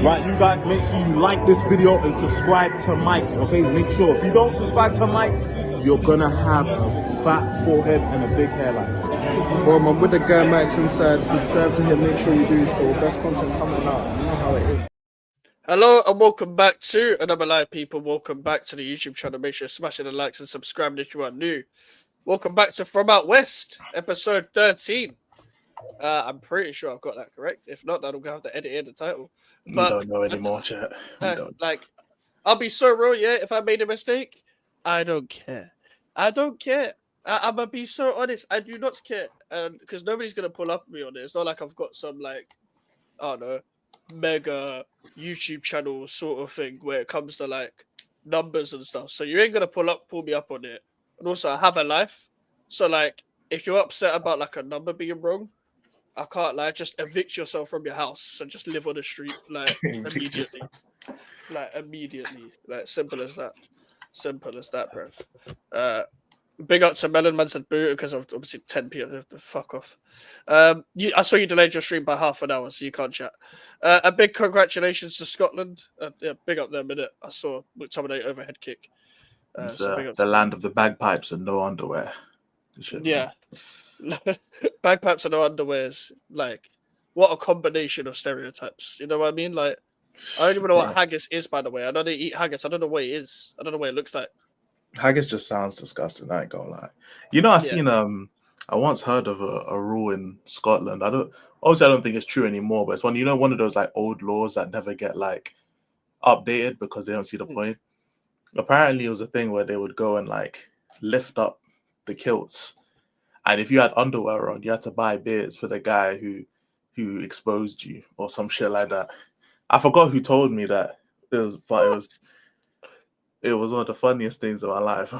Right, you guys, make sure you like this video and subscribe to Mike's, okay? Make sure. If you don't subscribe to Mike, you're gonna have a fat forehead and a big hairline. Bro, I'm with the guy Mike's inside. Subscribe to him. Make sure you do. Still best content coming out. You know how it is. Hello and welcome back to another live, people. Welcome back to the YouTube channel. Make sure you're smashing the likes and subscribing if you are new. Welcome back to From Out West, episode 13. I'm pretty sure I've got that correct. If not, then I'm gonna have to edit in the title. But we don't know anymore, chat. Like, I'll be so real, yeah. If I made a mistake, I don't care. I don't care. I'm gonna be so honest. I do not care, and because nobody's gonna pull up me on it. It's not like I've got some like, I don't know, mega YouTube channel sort of thing where it comes to like numbers and stuff. So you ain't gonna pull me up on it. And also, I have a life. So like, if you're upset about like a number being wrong, I can't lie. Just evict yourself from your house and just live on the street like immediately. Like immediately. Like simple as that. Simple as that, bruv. Big up to Melon Man said boo because of obviously 10 p.m. Fuck off. I saw you delayed your stream by half an hour, so you can't chat. A big congratulations to Scotland. Yeah, big up them, innit? I saw McTominay overhead kick. The land of the bagpipes and no underwear. Yeah. Bagpipes and no underwears. Like, what a combination of stereotypes. You know what I mean? Like, I don't even know what haggis is, by the way. I know they eat haggis. I don't know what it is. I don't know what it looks like. Haggis just sounds disgusting. I ain't gonna lie. You know, I once heard of a rule in Scotland. I don't think it's true anymore, but it's one of those like old laws that never get like updated because they don't see the point. Apparently, it was a thing where they would go and like lift up the kilts, and if you had underwear on, you had to buy beers for the guy who exposed you or some shit like that. I forgot who told me that. It was one of the funniest things of my life.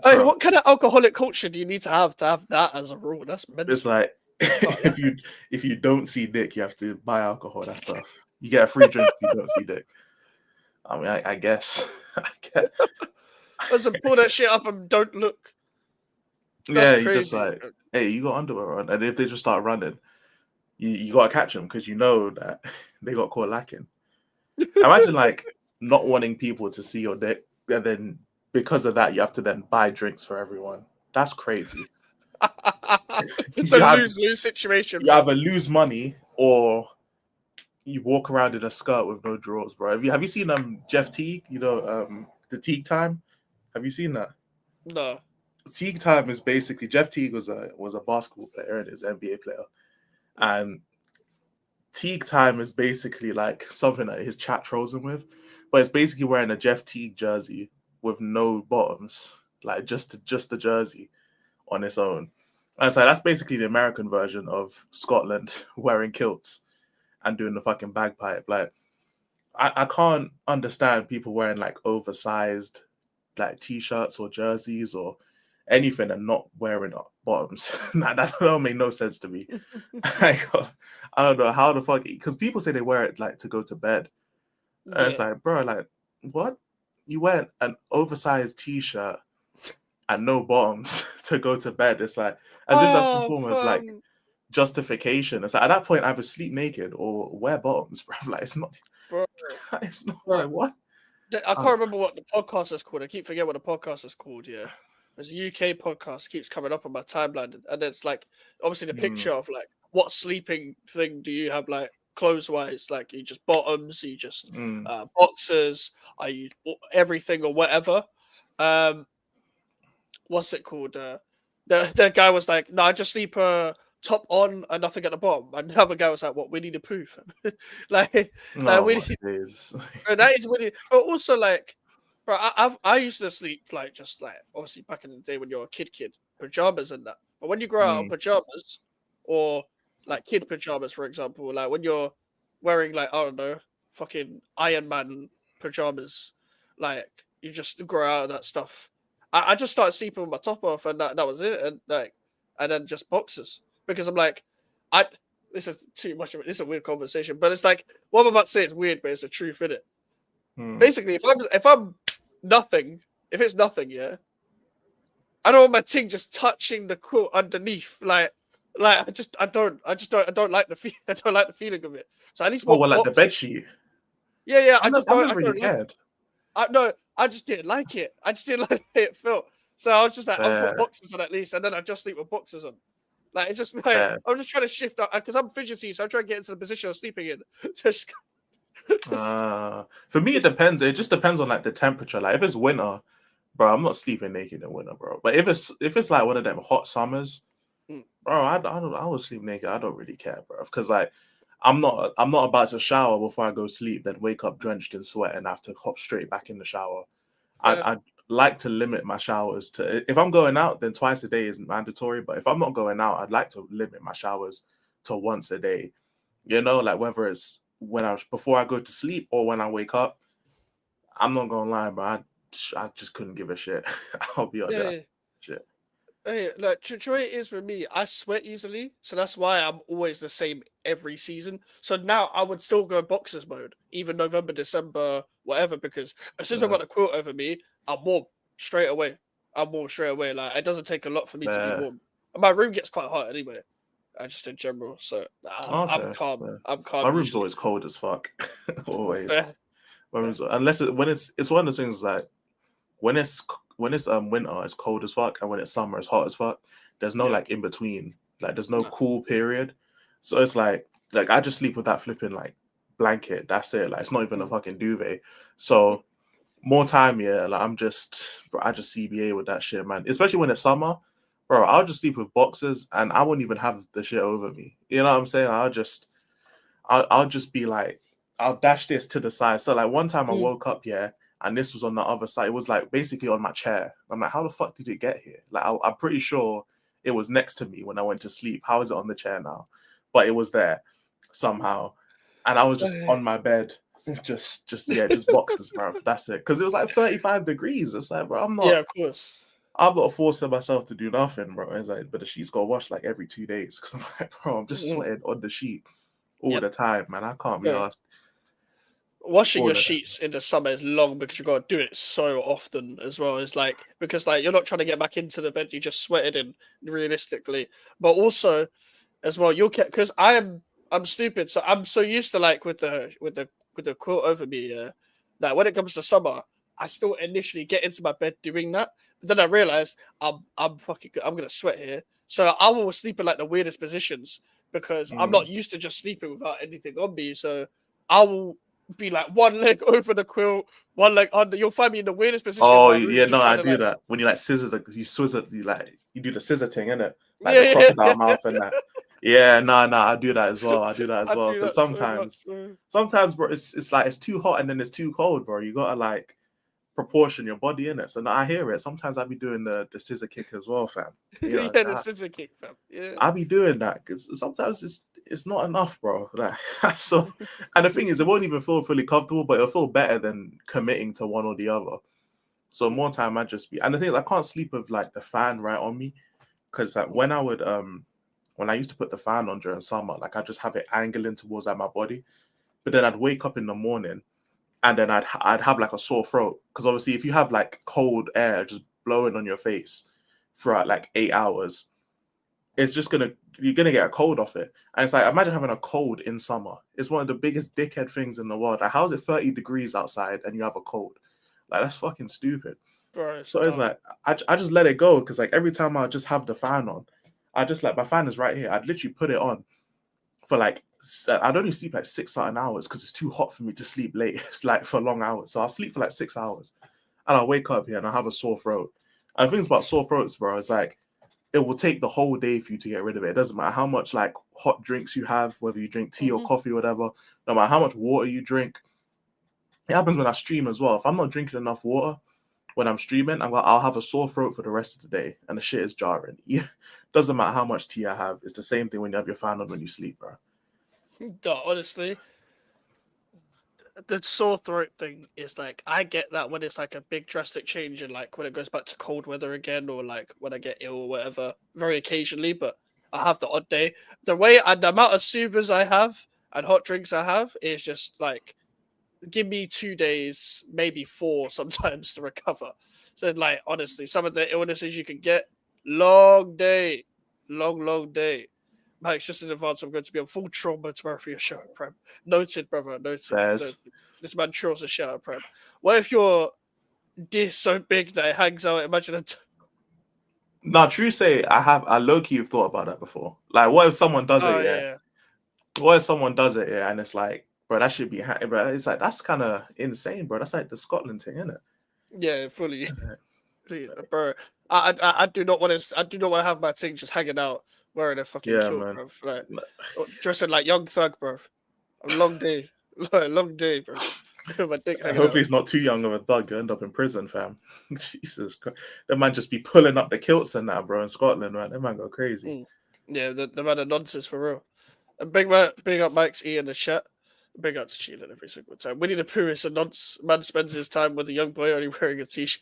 Hey, what kind of alcoholic culture do you need to have that as a rule? That's mental. It's like if you don't see dick, you have to buy alcohol. That stuff. You get a free drink if you don't see dick. I mean, I guess. Listen, pull that shit up and don't look. That's you just like, hey, you got underwear on, and if they just start running, you gotta catch them because you know that they got caught lacking. Imagine like not wanting people to see your dick, and then because of that, you have to then buy drinks for everyone. That's crazy. It's a lose-lose situation. You either lose money or you walk around in a skirt with no drawers, bro. Have you seen Jeff Teague? You know, the Teague Time. Have you seen that? No. Teague Time is basically Jeff Teague was a basketball player and is an NBA player, and Teague Time is basically like something that his chat trolls him with, but it's basically wearing a Jeff Teague jersey with no bottoms, like just the jersey on its own. And so that's basically the American version of Scotland wearing kilts and doing the fucking bagpipe. Like, I can't understand people wearing like oversized like t-shirts or jerseys or anything and not wearing bottoms. That don't make no sense to me. I don't know how the fuck, because people say they wear it like to go to bed. And it's like, bro, like, what? You wear an oversized t-shirt and no bottoms to go to bed. It's like, as if that's some form of like justification. It's like, at that point, either sleep naked or wear bottoms, bro. Like, it's not, bro. It's not like, what? I can't remember what the podcast is called. I keep forgetting what the podcast is called, yeah. There's a UK podcast keeps coming up on my timeline, and it's like, obviously the picture of like, what sleeping thing do you have, like, clothes-wise? Like, you just bottoms, you just boxers, are you everything or whatever? What's it called? The guy was like, no, I just sleep top on and nothing at the bottom. And the other guy was like, what, we need a proof. That is really, but also like, bro, I used to sleep like just like obviously back in the day when you're a kid, pajamas and that. But when you grow out of pajamas or like kid pajamas, for example, like when you're wearing like, I don't know, fucking Iron Man pajamas, like you just grow out of that stuff. I just started sleeping with my top off and that was it. And like, and then just boxers because I'm like, this is too much of it. This is a weird conversation, but it's like, what I'm about to say is weird, but it's the truth, innit? Basically, if I'm nothing, if it's nothing, yeah, I don't want my thing just touching the quilt underneath, like I don't like the I don't like the feeling of it. So at least like the bed sheet. Yeah. I've never really cared. I just didn't like it. I just didn't like the way it felt. So I was just like, I'll put Fair, boxers on at least, and then I just sleep with boxers on. Like it's just like fair. I'm just trying to shift up because I'm fidgety, so I'm trying to get into the position of sleeping in. Just, For me, it just depends. It just depends on like the temperature. Like if it's winter, bro, I'm not sleeping naked in winter, bro. But if it's like one of them hot summers, Mm. bro, I would sleep naked. I don't really care, bro, because like I'm not about to shower before I go sleep, then wake up drenched in sweat and have to hop straight back in the shower. I'd like to limit my showers to if I'm going out, then twice a day is mandatory. But if I'm not going out, I'd like to limit my showers to once a day. You know, like whether it's before I go to sleep or when I wake up. I'm not gonna lie, but I just couldn't give a shit. I'll be honest. yeah. Shit. Hey, look, joy it is with me. I sweat easily, so that's why I'm always the same every season. So now I would still go boxers mode, even November, December, whatever, because as soon as I've Uh, got the quilt over me, I'm warm straight away. I'm warm straight away. Like it doesn't take a lot for me to be fair. warm. My room gets quite hot anyway, just in general. So I'm Okay. calm. Fair. I'm My calm room's usually. always cold as fuck. Always. Fair, My fair. room's unless when it's one of the things like when it's winter, it's cold as fuck, and when it's summer, it's hot as fuck. There's no Yeah. like in between. Like there's no No. cool period. So it's like I just sleep with that flipping like blanket. That's it. Like it's not even a Mm. fucking duvet. So more time, yeah. Like bro, I just CBA with that shit, man. Especially when it's summer, bro. I'll just sleep with boxers, and I wouldn't even have the shit over me. You know what I'm saying? I'll just be like, I'll dash this to the side. So like one time I Mm. woke up, yeah, and this was on the other side. It was like basically on my chair. I'm like, how the fuck did it get here? Like I'm pretty sure it was next to me when I went to sleep. How is it on the chair now? But it was there somehow, and I was just on my bed, just boxers, bro. That's it. Because it was like 35 degrees. It's like, bro, Yeah, of course. I'm not forcing myself to do nothing, bro. It's like, but the sheets got washed like every 2 days. Because I'm like, bro, I'm just Mm. sweating on the sheet all Yep. the time, man. I can't be Yeah. asked Washing all your the time. sheets in the summer is long because you got to do it so often as well. It's like because like you're not trying to get back into the bed, you just sweated in realistically. But also as well, you'll get because I'm stupid, so I'm so used to like with the quilt over me, that when it comes to summer, I still initially get into my bed doing that, but then I realize I'm gonna sweat here, so I will sleep in like the weirdest positions because I'm Mm. not used to just sleeping without anything on me. So I will be like one leg over the quilt, one leg under. You'll find me in the weirdest position in Oh my room, yeah, no, just I trying to do like, that when you like scissor you swizzer you do the scissor thing, innit? Like the yeah, crocodile mouth and that. Yeah, no, I do that as well. I do that as I well do because that so much. sometimes, bro, it's like it's too hot and then it's too cold, bro. You gotta like proportion your body in it. So no, I hear it. Sometimes I be doing the scissor kick as well, fam. You know, Yeah, the scissor kick, fam. Yeah. I be doing that because sometimes it's not enough, bro. Like so, and the thing is, it won't even feel fully comfortable, but it'll feel better than committing to one or the other. So more time I just be, and the thing is, I can't sleep with like the fan right on me because like when I used to put the fan on during summer, like I just have it angling towards like my body, but then I'd wake up in the morning and then I'd have like a sore throat because obviously if you have like cold air just blowing on your face throughout like 8 hours, it's just you're gonna get a cold off it. And it's like imagine having a cold in summer. It's one of the biggest dickhead things in the world. Like how is it 30 degrees outside and you have a cold? Like that's fucking stupid. Bro, it's So it's dumb. like I just let it go because like every time I just have the fan on, I just like my fan is right here. I'd literally put it on for like I'd only sleep like 6 certain hours because it's too hot for me to sleep late, like for long hours. So I'll sleep for like 6 hours and I'll wake up here and I have a sore throat. And the things about sore throats, bro, is like it will take the whole day for you to get rid of it. It doesn't matter how much like hot drinks you have, whether you drink tea or Hmm. coffee or whatever, no matter how much water you drink. It happens when I stream as well. If I'm not drinking enough water when I'm streaming, I'll have a sore throat for the rest of the day, and the shit is jarring. Yeah, doesn't matter how much tea I have. It's the same thing when you have your fan on when you sleep, bro. No, honestly, the sore throat thing is like I get that when it's like a big drastic change in like when it goes back to cold weather again or like when I get ill or whatever, very occasionally, but I have the odd day. The amount of soothers I have and hot drinks I have is just like give me 2 days, maybe four sometimes to recover. So like honestly, some of the illnesses you can get, long day, long day. Mike, just in advance, I'm going to be on full trauma tomorrow for your show, Prem. Noted, brother. Noted. Fairs. Noted. this man trolls the shit out of Prem. What if your dick so big that it hangs out? Imagine it. No, true say, I low key have thought about that before. Like, what if someone does Oh it? Yeah. yeah. What if someone does it? Yeah, and it's like, bro, that should be. Bro, it's like that's kind of insane, bro. That's like the Scotland thing, isn't it? Yeah, fully. Bro, I do not want to. I do not want to have my thing just hanging out wearing a fucking Yeah, kilt, man. bro. Like dressing like Young Thug, bro. A long day, long day, bro. My dick hanging Hopefully, out. it's not too young of a thug. You end up in prison, fam. Jesus Christ, that man just be pulling up the kilts and that, bro. In Scotland, man, that man go crazy. Yeah, the man of nonsense for real. And big up Mike's E in the chat. Big up to Cheelan every single time. Winnie the Pooh is a nonce. Man spends his time with a young boy only wearing a t-shirt.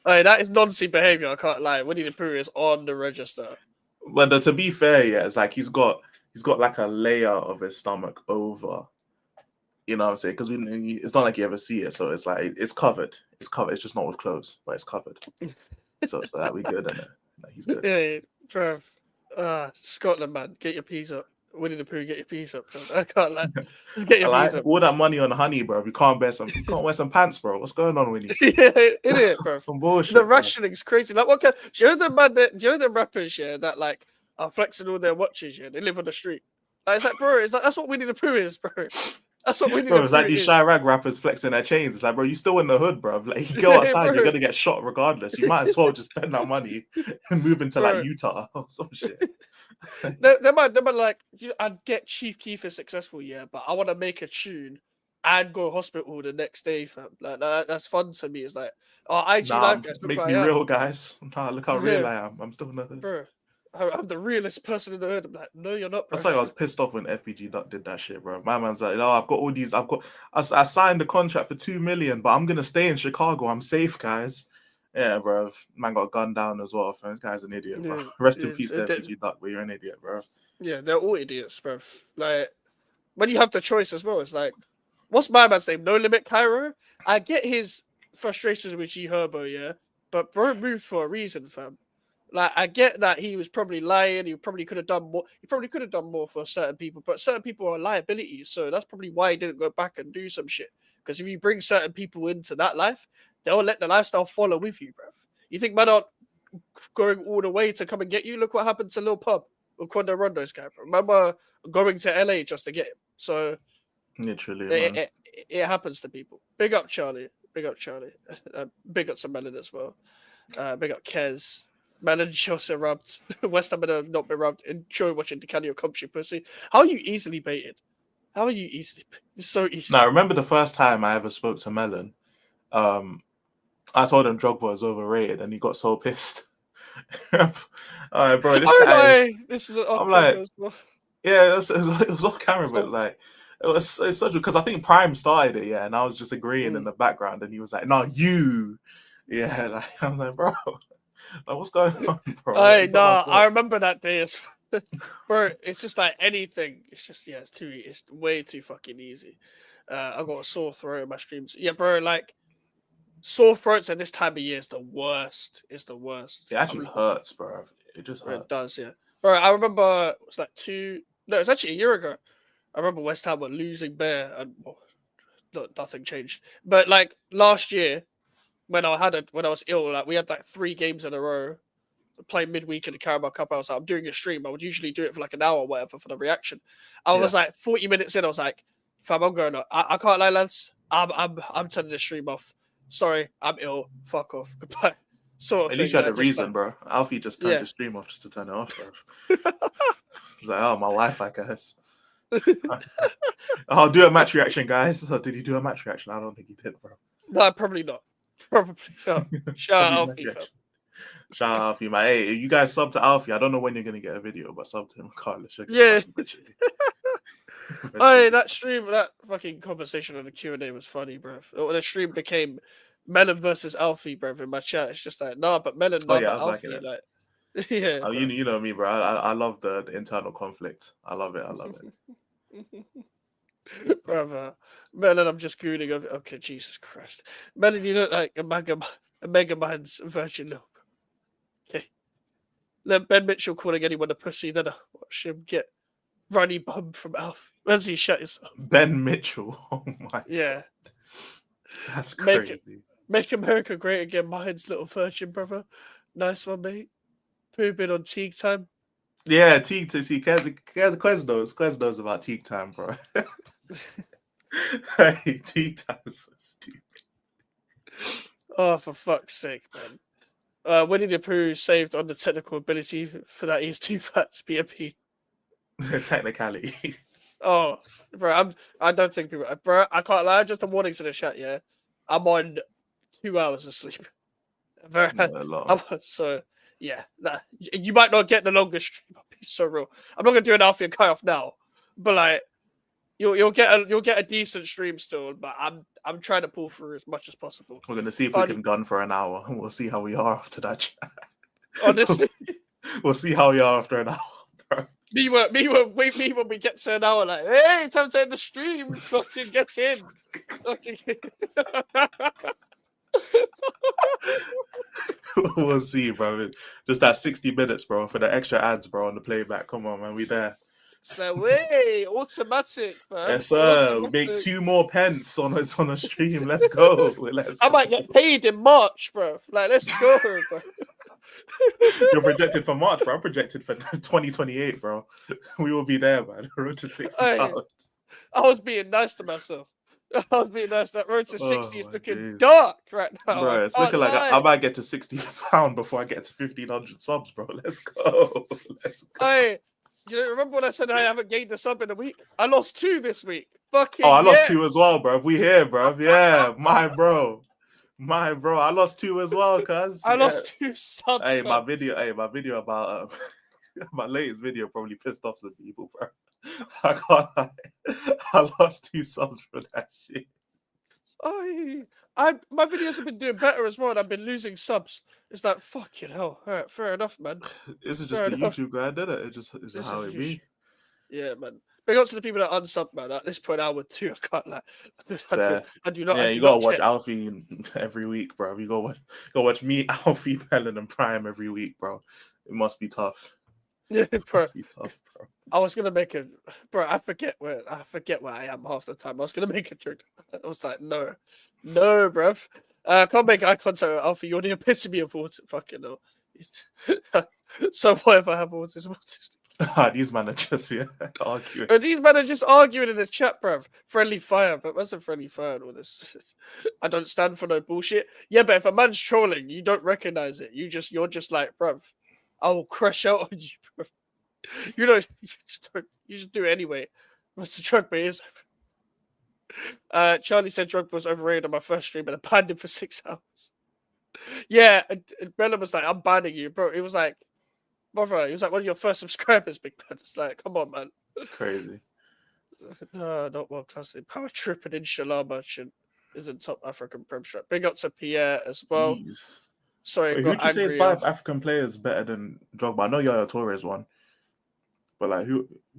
Hey, that is noncy behavior. I can't lie. Winnie the Pooh is on the register. But to be fair, yeah, it's like he's got like a layer of his stomach over. You know what I'm saying? Because it's not like you ever see it, so it's like it's covered. It's covered. It's just not with clothes, but it's covered. so that we good, and he's good. Yeah, bro. Scotland, man, get your peas up. Winnie the Pooh, get your peas up. Bro. I can't lie. Just get your peas up. All that money on honey, bro. You can't wear some pants, bro. What's going on, Winnie? Yeah, idiot, bro. Some bullshit. The rationing's crazy. Like, what? Do you know the man? Do you know the rappers? Yeah, that like are flexing all their watches. Yeah, they live on the street. Like, it's like, bro. It's like that's what Winnie the Pooh is, bro. That's what Winnie the Pooh it's like these Chirag rappers flexing their chains. It's like, bro, you still in the hood, bro. Like, you go outside, you're gonna get shot regardless. You might as well just spend that money and move into like Utah or some shit. they might like, I'd get Chief Keef is successful, yeah, but I want to make a tune and go hospital the next day, fam. Like that's fun to me. It's like, IG Live guys, makes me real, guys. Nah, look how real I am. I'm still in the hood. Bro, I'm the realest person in the hood. I'm like, no, you're not, bro. That's why I was pissed off when FBG Duck did that shit, bro. My man's like, I've got all these. I signed the contract for $2 million, but I'm gonna stay in Chicago. I'm safe, guys. Yeah, bro. Man got gunned down as well. This guy's an idiot, bro. Rest in peace to FBG Duck, but you're an idiot, bro. Yeah, they're all idiots, bro. Like, when you have the choice as well, it's like, what's my man's name? No Limit Cairo? I get his frustrations with G Herbo, yeah, but bro moved for a reason, fam. Like, I get that he was probably lying. He probably could have done more. He probably could have done more for certain people, but certain people are liabilities. So that's probably why he didn't go back and do some shit. Because if you bring certain people into that life, they'll let the lifestyle follow with you, bruv. You think man aren't going all the way to come and get you? Look what happened to Lil Pub with Quando Rondo's guy, bro. Remember going to LA just to get him. So literally, it happens to people. Big up Charlie. Big up Charlie. Big up some Melon as well. Big up Kez. Melon Chelsea rubbed. West Ham have not been rubbed. Enjoy watching DeCanio comps your pussy. How are you easily baited? How are you easily? It's so easy. Now, I remember the first time I ever spoke to Melon. I told him Drogba was overrated, and he got so pissed. All right, bro. This is. I'm like, yeah, it was off camera, but like, it's such because I think Prime started it, yeah, and I was just agreeing in the background, and he was like, "No, you." Yeah, like, I'm like, bro. Like, what's going on, bro? I remember that day. Bro, it's just like anything. It's just it's way too fucking easy. I got a sore throat in my streams. Yeah, bro, like sore throats at this time of year is the worst. It's the worst. It actually hurts, bro. It just hurts. It does, yeah. Bro, I remember it was like it's actually a year ago. I remember West Ham were losing bare and nothing changed. But like last year, when I was ill, like we had like 3 games in a row, playing midweek in the Carabao Cup. I was like, I'm doing a stream. I would usually do it for like an hour or whatever for the reaction. I was like 40 minutes in. I was like, fam, I'm going. I can't lie, lads. I'm turning the stream off. Sorry, I'm ill. Fuck off. Goodbye. At least you had a reason, bro. Alfie just turned the stream off just to turn it off, bro. He's like, oh, my wife, I guess. I'll do a match reaction, guys. Did he do a match reaction? I don't think he did, bro. No, probably not. Probably not. Shout out Alfie, fam. Shout out Alfie, man. Hey, you guys sub to Alfie. I don't know when you're gonna get a video, but sub to him regardless. Yeah. Hey, that stream, that fucking conversation on the Q&A was funny, bro. When the stream became Melon versus Alfie, bro, in my chat, it's just like, nah, but Melon, but Alfie, like, yeah. Oh, you know me, bro. I love the internal conflict. I love it. Brother, Melon, I'm just gooning over. Okay, Jesus Christ, Melon, you look like a mega man's virgin look. Okay, let Ben Mitchell calling anyone a pussy, then I watch him get runny bum from Alf. When's he shut yourself? Ben Mitchell. Oh my, Yeah. that's Make crazy. Make America Great Again, Mine's little virgin brother. Nice one, mate. Pooping on Teague time. Yeah, Teague to see Quez knows about Teague time, bro. Hey, Teague time is so stupid. Oh, for fuck's sake, man. Winnie the Pooh saved on the technical ability for that he's too fat to be a P. Technicality. Oh, bro, I don't think people, bro, I can't lie. Just a warning to the chat, yeah. I'm on 2 hours of sleep. Very, Yeah, a lot. so yeah, nah, you might not get the longest stream. I'll be so real. I'm not gonna do an Alfie and Kai off now, but like you'll get a decent stream still. But I'm trying to pull through as much as possible. We're gonna see if we can gun for an hour, and we'll see how we are after that chat. Honestly, we'll see how we are after an hour, bro. me when we get to an hour, like, hey, time to end the stream. Fucking get in. Fucking. We'll see, bro. Just that 60 minutes, bro, for the extra ads, bro, on the playback. Come on, man, we there. It's like, way automatic, man. Yes, sir. Make 2 more pence on a stream. Let's go. I might get paid in March, bro. Like, let's go, bro. You're projected for March, bro. I'm projected for 2028, bro. We will be there, man. Road to 60 pounds. I was being nice to myself. I was being nice. That road to 60 is looking days. dark right now. Bro, it's looking like I might get to 60 pounds before I get to 1,500 subs, bro. Let's go. Let's go. Hey, remember when I said I haven't gained a sub in a week? I lost 2 this week. Fucking I lost 2 as well, bro. We here, bro. Yeah, my bro. I lost 2 as well, cuz. I lost 2 subs. Hey, my video about my latest video probably pissed off some people, bro. I can't lie. I lost 2 subs for that shit. My videos have been doing better as well, and I've been losing subs. It's like, fucking hell. All right, fair enough, man. This is just the YouTube grind, isn't it? It's just how it be. Yeah, man. Big up to the people that unsub, man. At this point, I would too. I can't lie. I do not. Yeah, you gotta watch Alfie every week, bro. You go watch me, Alfie, Helen, and Prime every week, bro. It must be tough. Yeah, bro. Bro. I was gonna make a bro. I forget where I am half the time. I was gonna make a joke. I was like, no, bruv. I can't make eye contact with Alfie. You're the epitome of autism. Fucking no. So what if I have autism? These managers, arguing. These managers arguing in the chat, bruv. Friendly fire, but what's a friendly fire and all this? I don't stand for no bullshit. Yeah, but if a man's trolling, you don't recognize it. You're just like, bruv, I will crash out on you, bruv. You just do it anyway. What's the drug, but it is over. Charlie said drug was overrated on my first stream and I banned him for 6 hours. Yeah, and Bella was like, I'm banning you, bro. It was like, brother, he was like one of your first subscribers, big man. It's like, come on, man. Crazy. No, not world class. Power Trip and Inshallah merchant is in top African Prem strap. Big up to Pierre as well. Jeez. Sorry, who would you say is 5 African players better than Drogba? I know Yaya Toure is one. But like,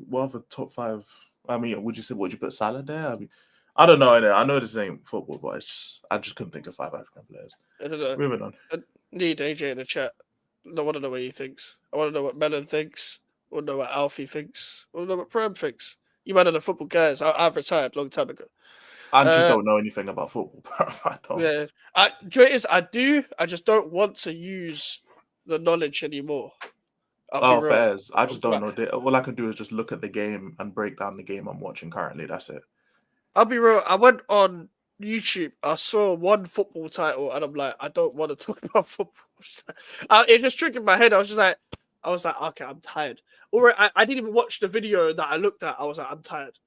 what are the top 5? I mean, would you put Salah there? I mean, I don't know. I know this ain't football, but I just couldn't think of 5 African players. I don't know. Moving on. I need AJ in the chat. I want to know what he thinks. I want to know what Melon thinks. I want to know what Alfie thinks. I want to know what Prem thinks. You might know the football guys. I've retired a long time ago. I just don't know anything about football, bro. I don't. Yeah. I do. I just don't want to use the knowledge anymore. Fairs. I just don't know. All I can do is just look at the game and break down the game I'm watching currently. That's it. I'll be real. I went on YouTube. I saw one football title, and I'm like, I don't want to talk about football. It just triggered my head. I was like, okay, I'm tired. Or I didn't even watch the video that I looked at. I was like, I'm tired.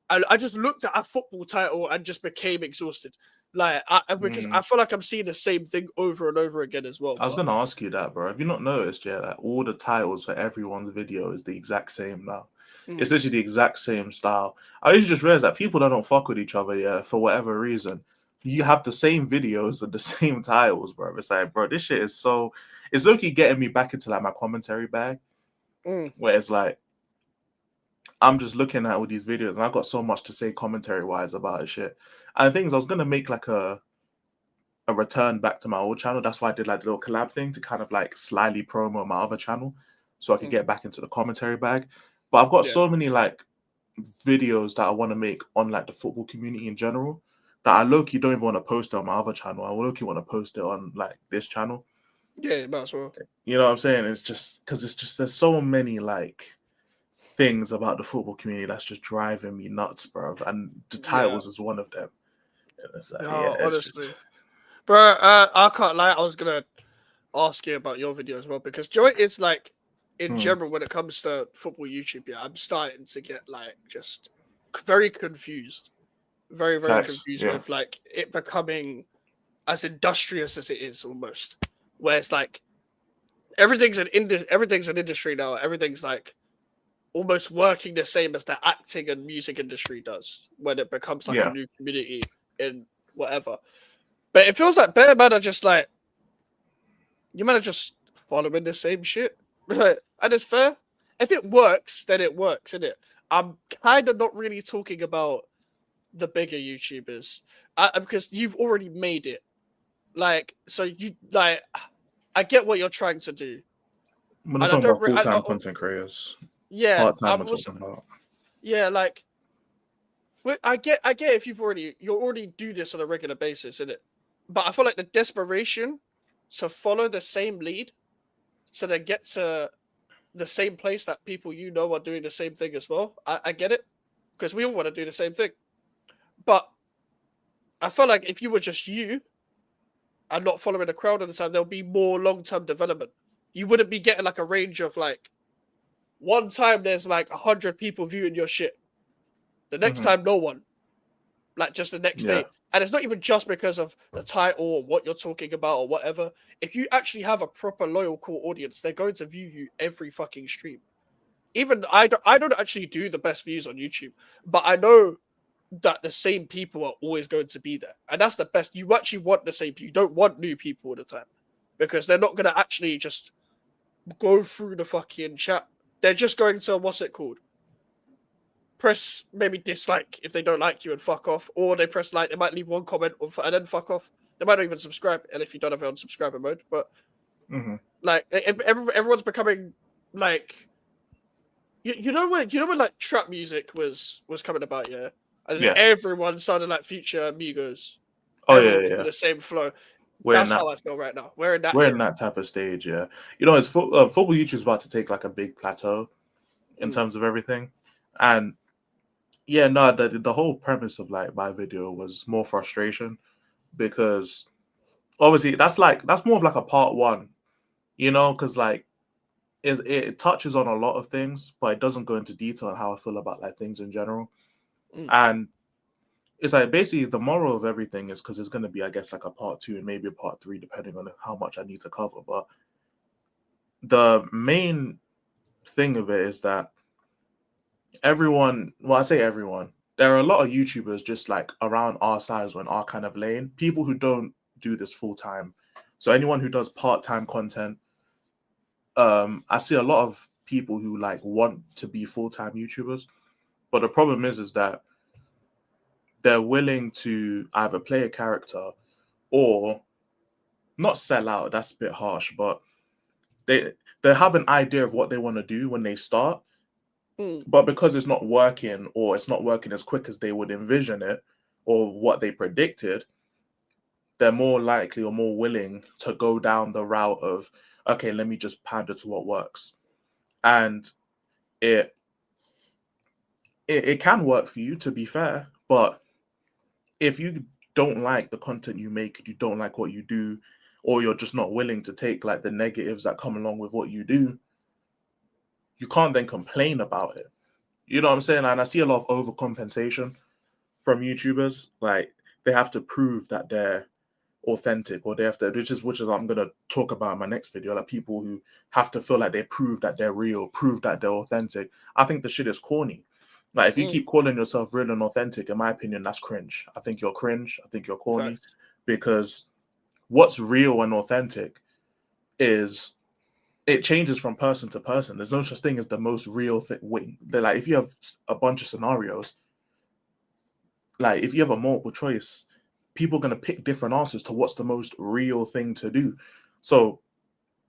I just looked at a football title and just became exhausted. Like, because I feel like I'm seeing the same thing over and over again as well. I was going to ask you that, bro. Have you not noticed yet that all the titles for everyone's video is the exact same now? It's literally the exact same style. I usually just realized that people that don't fuck with each other, for whatever reason, you have the same videos and the same titles, bro. It's like, bro, this shit is so... It's literally getting me back into like my commentary bag, where it's like, I'm just looking at all these videos and I've got so much to say commentary-wise about this shit. And the thing is, I was going to make like a return back to my old channel. That's why I did like the little collab thing to kind of like slyly promo my other channel so I could get back into the commentary bag. But I've got Yeah. so many like videos that I want to make on like the football community in general that I low-key don't even want to post it on my other channel. I low-key want to post it on like this channel. Yeah, might as well. You know what I'm saying? It's just because it's just there's so many like things about the football community that's just driving me nuts, bro. And the titles is one of them. And it's like, No, it's honestly, just bro. I can't lie. I was gonna ask you about your video as well because Joy is like, in general, when it comes to football YouTube, yeah, I'm starting to get like just very confused, very facts. confused Yeah. with like it becoming as industrious as it is almost, where it's like everything's an industry now. Everything's like almost working the same as the acting and music industry does when it becomes like a Yeah. new community in whatever. But it feels like Bear Man are just like, you might have just following the same shit. And it's fair. If it works, then it works, isn't it? I'm kind of not really talking about the bigger YouTubers because you've already made it. Like, so you like, I get what you're trying to do. We're not And I talking don't, about full-time content creators. yeah, Part-time I'm we're also, talking about. yeah, like, I get if you already do this on a regular basis, isn't it? But I feel like the desperation to follow the same lead, so they get to the same place that people are doing the same thing as well. I get it because we all want to do the same thing, but I feel like if you were just you and not following the crowd all the time, there'll be more long-term development. You wouldn't be getting like a range of like one time there's like 100 people viewing your shit, the next time no one, like just the next Yeah. day. And it's not even just because of the title or what you're talking about or whatever. If you actually have a proper loyal core audience, they're going to view you every fucking stream. Even I don't actually do the best views on YouTube, but I know that the same people are always going to be there. And that's the best. You actually want the same people. You don't want new people all the time because they're not going to actually just go through the fucking chat. They're just going to, what's it called? Press maybe dislike if they don't like you and fuck off, or they press like. They might leave one comment and then fuck off. They might not even subscribe, and if you don't have it on subscriber mode, but like everyone's becoming like you know when like trap music was coming about, yeah, and Yeah. everyone sounded like Future Amigos. Oh Everyone was yeah. with the same flow. We're in That's that. how I feel right now. We're in that. We're era. in that type of stage. Yeah. You know, it's football YouTube is about to take like a big plateau in terms of everything, and yeah, no, the whole premise of like my video was more frustration because obviously that's more of like a part one, you know, because like it touches on a lot of things, but it doesn't go into detail on how I feel about like things in general. And it's like basically the moral of everything is because it's going to be, I guess, like a part 2 and maybe a part 3, depending on how much I need to cover. But the main thing of it is that everyone, well, I say everyone, there are a lot of YouTubers just like around our size or in our kind of lane, people who don't do this full time. So anyone who does part-time content, I see a lot of people who like want to be full-time YouTubers, but the problem is that they're willing to either play a character or not sell out. That's a bit harsh, but they have an idea of what they want to do when they start, but because it's not working or it's not working as quick as they would envision it or what they predicted, they're more likely or more willing to go down the route of, okay, let me just pander to what works. And it can work for you, to be fair, but if you don't like the content you make, you don't like what you do, or you're just not willing to take like the negatives that come along with what you do, you can't then complain about it. You know what I'm saying? And I see a lot of overcompensation from YouTubers. Like they have to prove that they're authentic, or they have to, which is I'm gonna talk about in my next video. Like people who have to feel like they prove that they're real, prove that they're authentic. I think the shit is corny. Like if you keep calling yourself real and authentic, in my opinion, that's cringe. I think you're cringe. I think you're corny. Facts. Because what's real and authentic is it changes from person to person. There's no such thing as the most real thing. Like if you have a bunch of scenarios, like if you have a multiple choice, people are going to pick different answers to what's the most real thing to do. So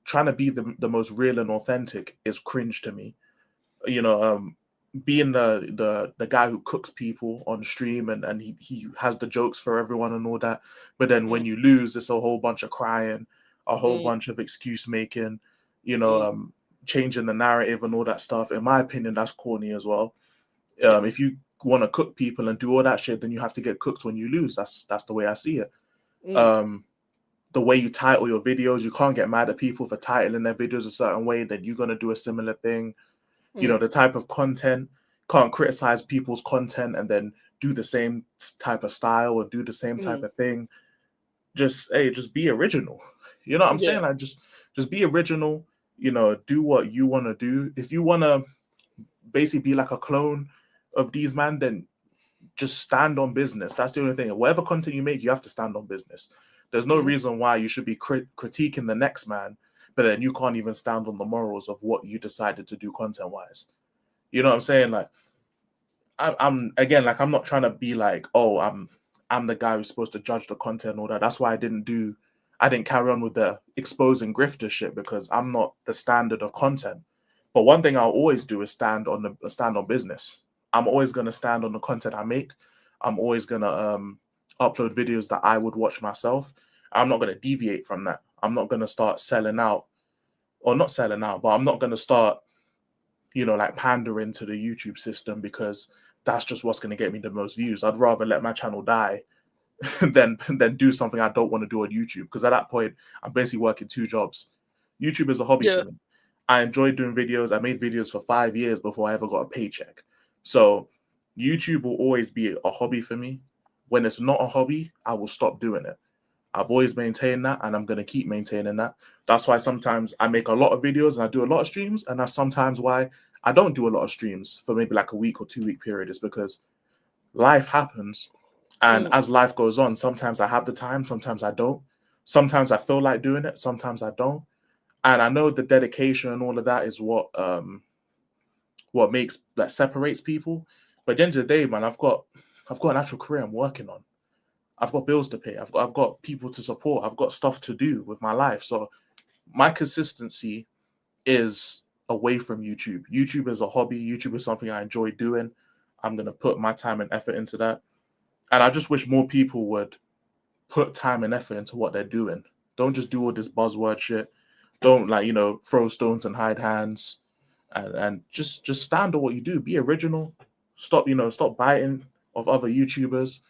trying to be the most real and authentic is cringe to me. you know, being the guy who cooks people on stream, and he has the jokes for everyone and all that. But then when you lose, it's a whole bunch of crying, a whole bunch of excuse making, you know, changing the narrative and all that stuff. In my opinion, that's corny as well. If you want to cook people and do all that shit, then you have to get cooked when you lose. That's the way I see it. The way you title your videos, you can't get mad at people for titling their videos a certain way, then you're gonna do a similar thing. You know, the type of content, can't criticize people's content and then do the same type of style or do the same type of thing. Just be original. You know what I'm saying? Like just be original, you know, do what you want to do. If you want to basically be like a clone of these man, then just stand on business. That's the only thing. Whatever content you make, you have to stand on business. There's no reason why you should be critiquing the next man, but then you can't even stand on the morals of what you decided to do content-wise. You know what I'm saying? Like, I'm again, like, I'm not trying to be like, oh, I'm the guy who's supposed to judge the content and all that. That's why I didn't carry on with the exposing grifter shit, because I'm not the standard of content. But one thing I'll always do is stand on business. I'm always gonna stand on the content I make. I'm always gonna upload videos that I would watch myself. I'm not gonna deviate from that. I'm not gonna start selling out, or not selling out, but I'm not gonna start, you know, like pandering to the YouTube system because that's just what's gonna get me the most views. I'd rather let my channel die than do something I don't want to do on YouTube, because at that point I'm basically working 2 jobs. YouTube is a hobby for me. I enjoyed doing videos. I made videos for 5 years before I ever got a paycheck. So YouTube will always be a hobby for me. When it's not a hobby, I will stop doing it. I've always maintained that, and I'm going to keep maintaining that. That's why sometimes I make a lot of videos and I do a lot of streams, and that's sometimes why I don't do a lot of streams for maybe like a week or 2-week period, is because life happens. And as life goes on, sometimes I have the time, sometimes I don't. Sometimes I feel like doing it, sometimes I don't. And I know the dedication and all of that is what makes, that separates people. But at the end of the day, man, I've got an actual career I'm working on. I've got bills to pay. I've got people to support. I've got stuff to do with my life. So my consistency is away from YouTube. YouTube is a hobby. YouTube is something I enjoy doing. I'm going to put my time and effort into that. And I just wish more people would put time and effort into what they're doing. Don't just do all this buzzword shit. Don't, like, you know, throw stones and hide hands. And just stand on what you do. Be original. Stop biting of other YouTubers.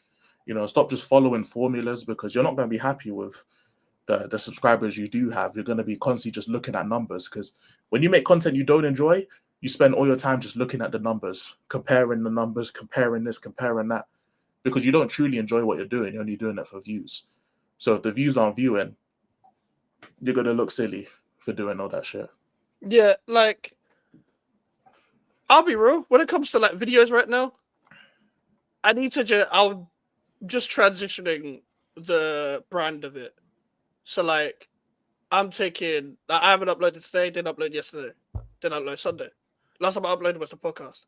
You know, stop just following formulas, because you're not going to be happy with the subscribers you do have. You're going to be constantly just looking at numbers, because when you make content you don't enjoy, you spend all your time just looking at the numbers, comparing the numbers, comparing this, comparing that, because you don't truly enjoy what you're doing. You're only doing it for views. So if the views aren't viewing, you're going to look silly for doing all that shit. Yeah, like, I'll be real. When it comes to like videos right now, I'm just transitioning the brand of it. So like, I haven't uploaded today, didn't upload yesterday, didn't upload Sunday. Last time I uploaded was the podcast.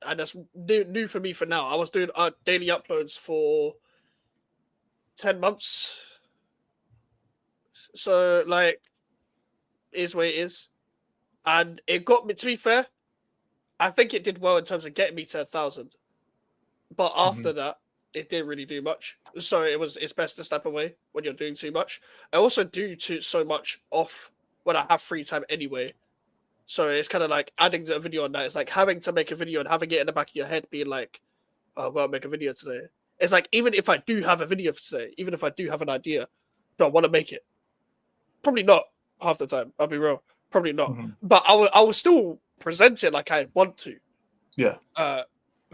And that's new for me for now. I was doing daily uploads for 10 months. So like, is what it is. And it got me, to be fair, I think it did well in terms of getting me to 1,000. But after that, it didn't really do much. So it's best to step away when you're doing too much. I also do so much off when I have free time anyway. So it's kind of like adding a video on that. It's like having to make a video and having it in the back of your head being like, oh, I've got to make a video today. It's like, even if I do have a video for today, even if I do have an idea, do I want to make it? Probably not half the time. I'll be real. Probably not. But I will still present it like I want to. Yeah.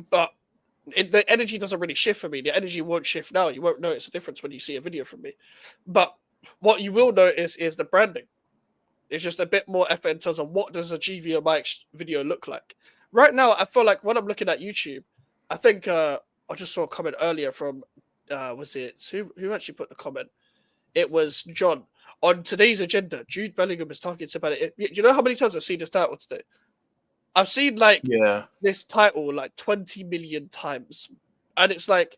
But the energy doesn't really shift for me. The energy won't shift now. You won't notice a difference when you see a video from me. But what you will notice is the branding. It's just a bit more effort in terms of what does a GV Mike's video look like. Right now, I feel like when I'm looking at YouTube, I think I just saw a comment earlier from, was it, who actually put the comment? It was John. On today's agenda, Jude Bellingham is talking about it. Do you know how many times I've seen this title today? I've seen this title like 20 million times. And it's like,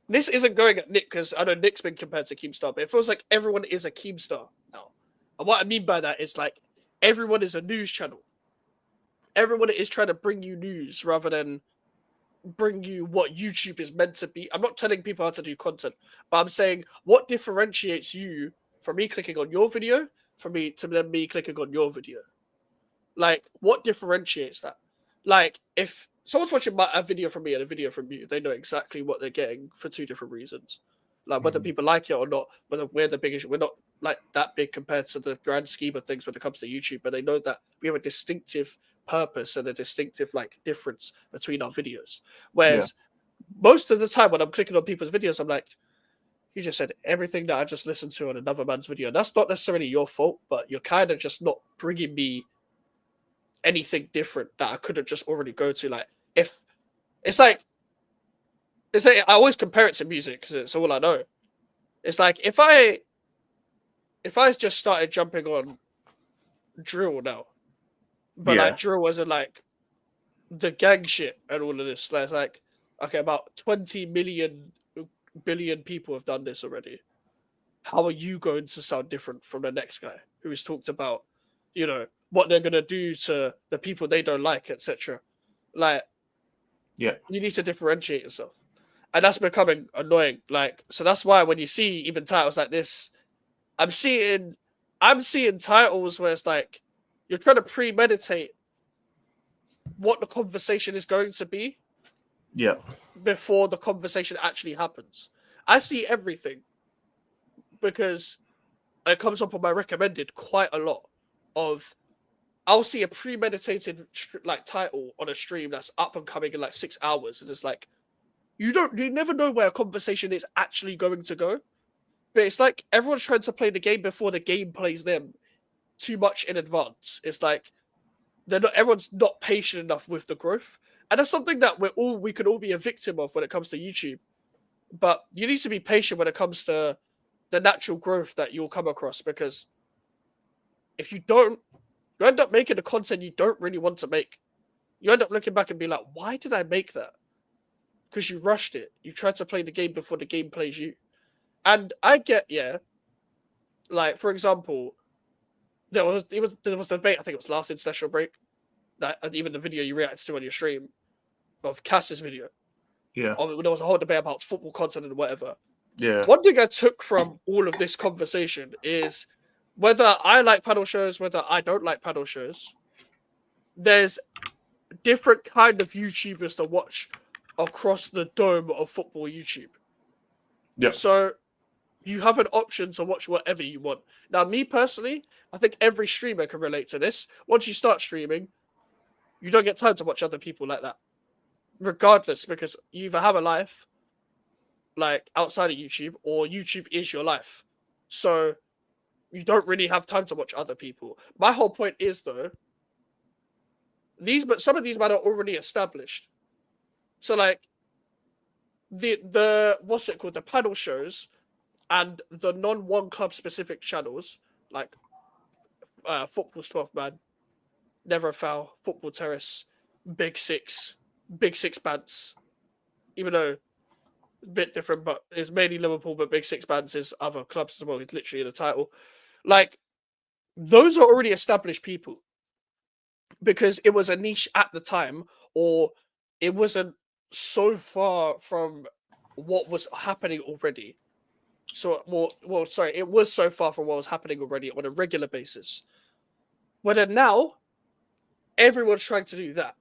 this isn't going at Nick, because I know Nick's been compared to Keemstar, but it feels like everyone is a Keemstar now. And what I mean by that is like, everyone is a news channel. everyone is trying to bring you news rather than bring you what YouTube is meant to be. I'm not telling people how to do content, but I'm saying what differentiates you from me clicking on your video, from me to then me clicking on your video. Like, what differentiates that? Like, if someone's watching a video from me and a video from you, they know exactly what they're getting for two different reasons. Like, whether people like it or not, whether we're the biggest, we're not like that big compared to the grand scheme of things when it comes to YouTube, but they know that we have a distinctive purpose and a distinctive like difference between our videos. Whereas most of the time when I'm clicking on people's videos, I'm like, you just said everything that I just listened to on another man's video. And that's not necessarily your fault, but you're kind of just not bringing me anything different that I could have just already go to. Like, if it's like I always compare it to music because it's all I know. It's like if I just started jumping on drill now, but like drill wasn't like the gang shit and all of this. Like okay, about 20 billion people have done this already. How are you going to sound different from the next guy who's talked about, you know, what they're gonna do to the people they don't like, etc. Like, you need to differentiate yourself. And that's becoming annoying. Like, so that's why when you see even titles like this, I'm seeing titles where it's like you're trying to premeditate what the conversation is going to be. Yeah. Before the conversation actually happens. I see everything because it comes up on my recommended quite a lot of I'll see a premeditated like title on a stream that's up and coming in like 6 hours, and it's like you never know where a conversation is actually going to go. But it's like everyone's trying to play the game before the game plays them too much in advance. It's like everyone's not patient enough with the growth. And that's something that we could all be a victim of when it comes to YouTube. But you need to be patient when it comes to the natural growth that you'll come across, because if you don't, you end up making the content you don't really want to make. You end up looking back and be like, why did I make that? Because you rushed it. You tried to play the game before the game plays you. And I get, like, for example, there was debate, I think it was last international break, that even the video you reacted to on your stream of Cass's video. Yeah. There was a whole debate about football content and whatever. Yeah. One thing I took from all of this conversation is whether I like paddle shows, whether I don't like paddle shows, there's different kind of YouTubers to watch across the dome of football YouTube. Yeah. So you have an option to watch whatever you want. Now, me personally, I think every streamer can relate to this. Once you start streaming, you don't get time to watch other people like that. Regardless, because you either have a life like outside of YouTube or YouTube is your life. So you don't really have time to watch other people. My whole point is though, some of these men are already established. So like the what's it called? The panel shows and the non-one club specific channels like Football's 12th Man, Never a Foul, Football Terrace, Big Six bands. Even though a bit different, but it's mainly Liverpool, but Big Six bands is other clubs as well. It's literally in the title. Like, those are already established people because it was a niche at the time, or it wasn't so far from what was happening already. So, it was so far from what was happening already on a regular basis. Whether now, everyone's trying to do that.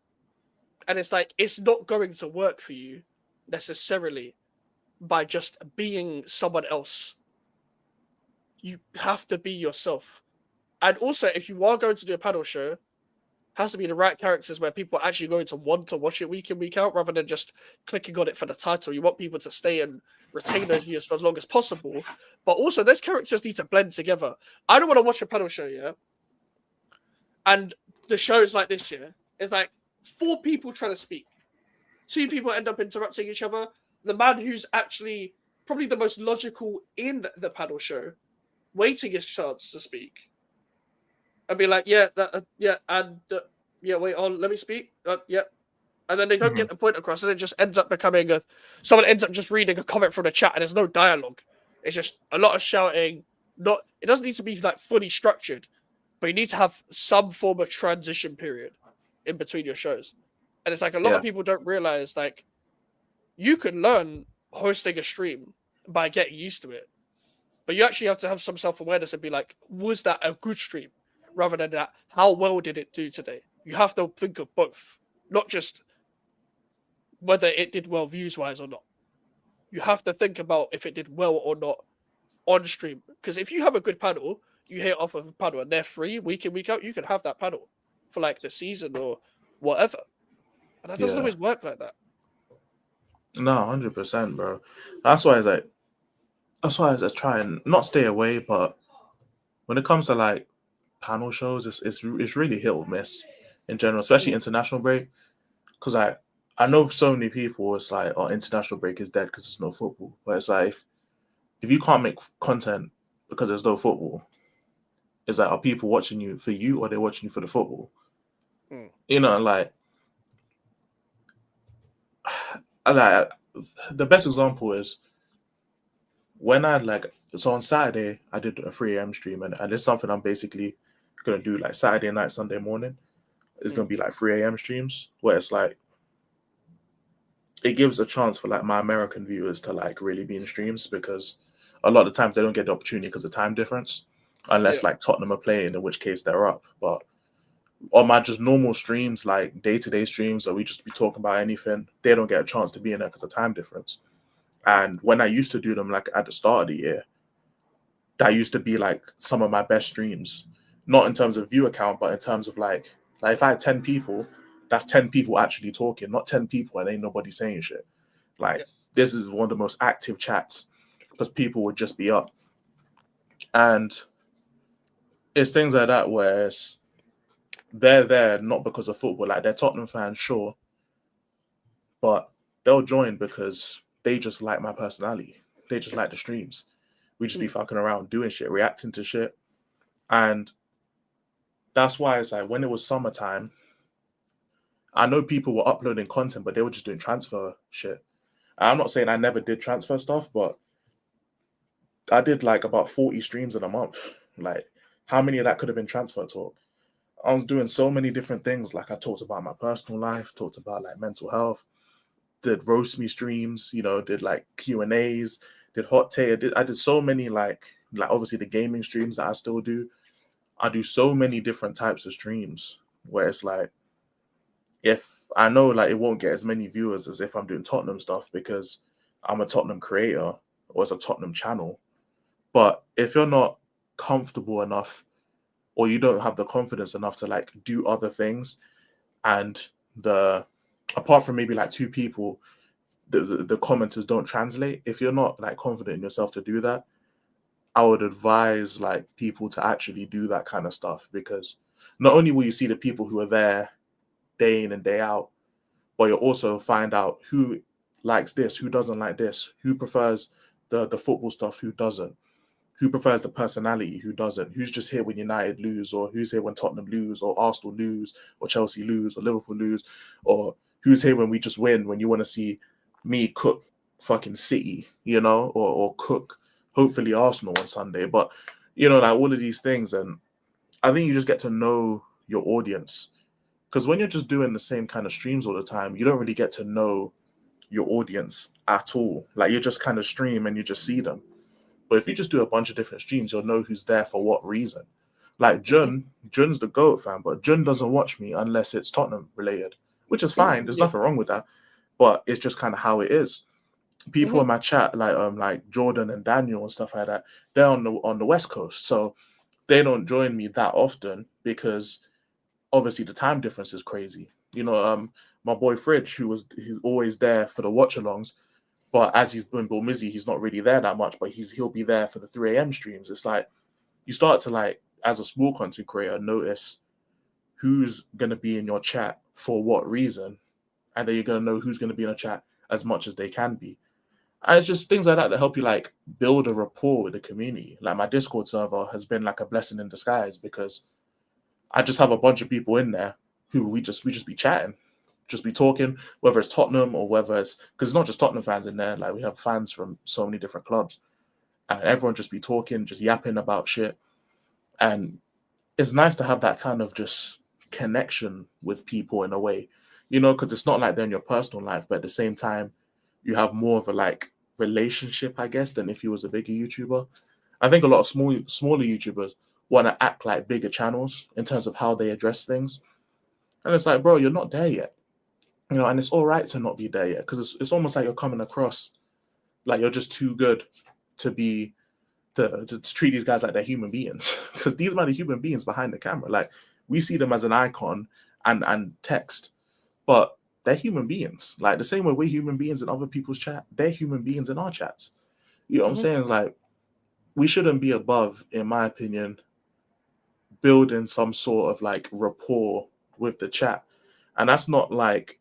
And it's like, it's not going to work for you necessarily by just being someone else. You have to be yourself. And also, if you are going to do a panel show, it has to be the right characters where people are actually going to want to watch it week in, week out, rather than just clicking on it for the title. You want people to stay and retain those views for as long as possible. But also, those characters need to blend together. I don't want to watch a panel show, and the shows like this year, it's like 4 people trying to speak. 2 people end up interrupting each other. The man who's actually probably the most logical in the panel show, waiting his chance to speak. And be like, wait, let me speak. And then they don't get the point across, and it just ends up becoming someone ends up just reading a comment from the chat, and there's no dialogue. It's just a lot of shouting. It doesn't need to be like fully structured, but you need to have some form of transition period in between your shows. And it's like a lot Yeah. of people don't realize, like, you can learn hosting a stream by getting used to it, but you actually have to have some self-awareness and be like, was that a good stream? Rather than that, how well did it do today? You have to think of both, not just whether it did well views-wise or not. You have to think about if it did well or not on stream. Because if you have a good panel, you hit off of a panel and they're free week in, week out, you can have that panel for like the season or whatever. And that doesn't Yeah. always work like that. No, 100%, bro. That's why I try and not stay away, but when it comes to like panel shows, it's really hit or miss in general, especially international break. Because I know so many people, it's like, oh, international break is dead because there's no football. But it's like, if you can't make content because there's no football, it's like, are people watching you for you or they're watching you for the football? You know, like the best example is when so on Saturday I did a 3 a.m. stream, and it's something I'm basically gonna do like Saturday night, Sunday morning. It's gonna be like 3 a.m. streams where it's like it gives a chance for like my American viewers to like really be in streams, because a lot of times they don't get the opportunity because of time difference, unless like Tottenham are playing, in which case they're up. But on my just normal streams, like day-to-day streams, or we just be talking about anything, they don't get a chance to be in there because of time difference. And when I used to do them like at the start of the year, that used to be like some of my best streams, not in terms of viewer count, but in terms of like if I had 10 people, that's 10 people actually talking, not 10 people and ain't nobody saying shit. Like this is one of the most active chats because people would just be up. And it's things like that where they're there not because of football, like they're Tottenham fans, sure, but they'll join because they just like my personality. They just like the streams. We just be fucking around doing shit, reacting to shit. And that's why it's like when it was summertime, I know people were uploading content, but they were just doing transfer shit. I'm not saying I never did transfer stuff, but I did like about 40 streams in a month. Like, how many of that could have been transfer talk? I was doing so many different things. Like, I talked about my personal life, talked about like mental health, did roast me streams, you know, did like Q&As, did hot take. I did so many like obviously the gaming streams that I still do. I do so many different types of streams where it's like, if I know like it won't get as many viewers as if I'm doing Tottenham stuff because I'm a Tottenham creator or it's a Tottenham channel. But if you're not comfortable enough or you don't have the confidence enough to like do other things, and apart from maybe like 2 people, the commenters don't translate. If you're not like confident in yourself to do that, I would advise like people to actually do that kind of stuff, because not only will you see the people who are there day in and day out, but you'll also find out who likes this, who doesn't like this, who prefers the football stuff, who doesn't, who prefers the personality, who doesn't, who's just here when United lose, or who's here when Tottenham lose, or Arsenal lose, or Chelsea lose, or Liverpool lose, or who's here when we just win, when you want to see me cook fucking City, you know, or cook hopefully Arsenal on Sunday. But, you know, like all of these things. And I think you just get to know your audience, because when you're just doing the same kind of streams all the time, you don't really get to know your audience at all. Like you just kind of stream and you just see them. But if you just do a bunch of different streams, you'll know who's there for what reason. Like Jun's the GOAT fan, but Jun doesn't watch me unless it's Tottenham related, which is fine. There's nothing wrong with that. But it's just kind of how it is. People in my chat, like Jordan and Daniel and stuff like that, they're on the West Coast, so they don't join me that often because obviously the time difference is crazy. You know, my boy Fridge, he's always there for the watch-alongs, but as he's been busy, he's not really there that much. But he'll be there for the 3 a.m. streams. It's like you start to like, as a small content creator, notice who's gonna be in your chat for what reason, and then you're gonna know who's gonna be in a chat as much as they can be. And it's just things like that help you like build a rapport with the community. Like my Discord server has been like a blessing in disguise, because I just have a bunch of people in there who we just be chatting, just be talking, whether it's Tottenham or whether it's, because it's not just Tottenham fans in there. Like we have fans from so many different clubs, and everyone just be talking, just yapping about shit. And it's nice to have that kind of just connection with people in a way, you know, because it's not like they're in your personal life, but at the same time, you have more of a like relationship, I guess, than if you was a bigger YouTuber. I think a lot of smaller YouTubers want to act like bigger channels in terms of how they address things, and it's like, bro, you're not there yet, you know, and it's all right to not be there yet, because it's almost like you're coming across like you're just too good to be to treat these guys like they're human beings, because these are the human beings behind the camera. Like, we see them as an icon and text, but they're human beings. Like, the same way we're human beings in other people's chat, they're human beings in our chats. You know what I'm saying? It's like, we shouldn't be above, in my opinion, building some sort of like rapport with the chat. And that's not like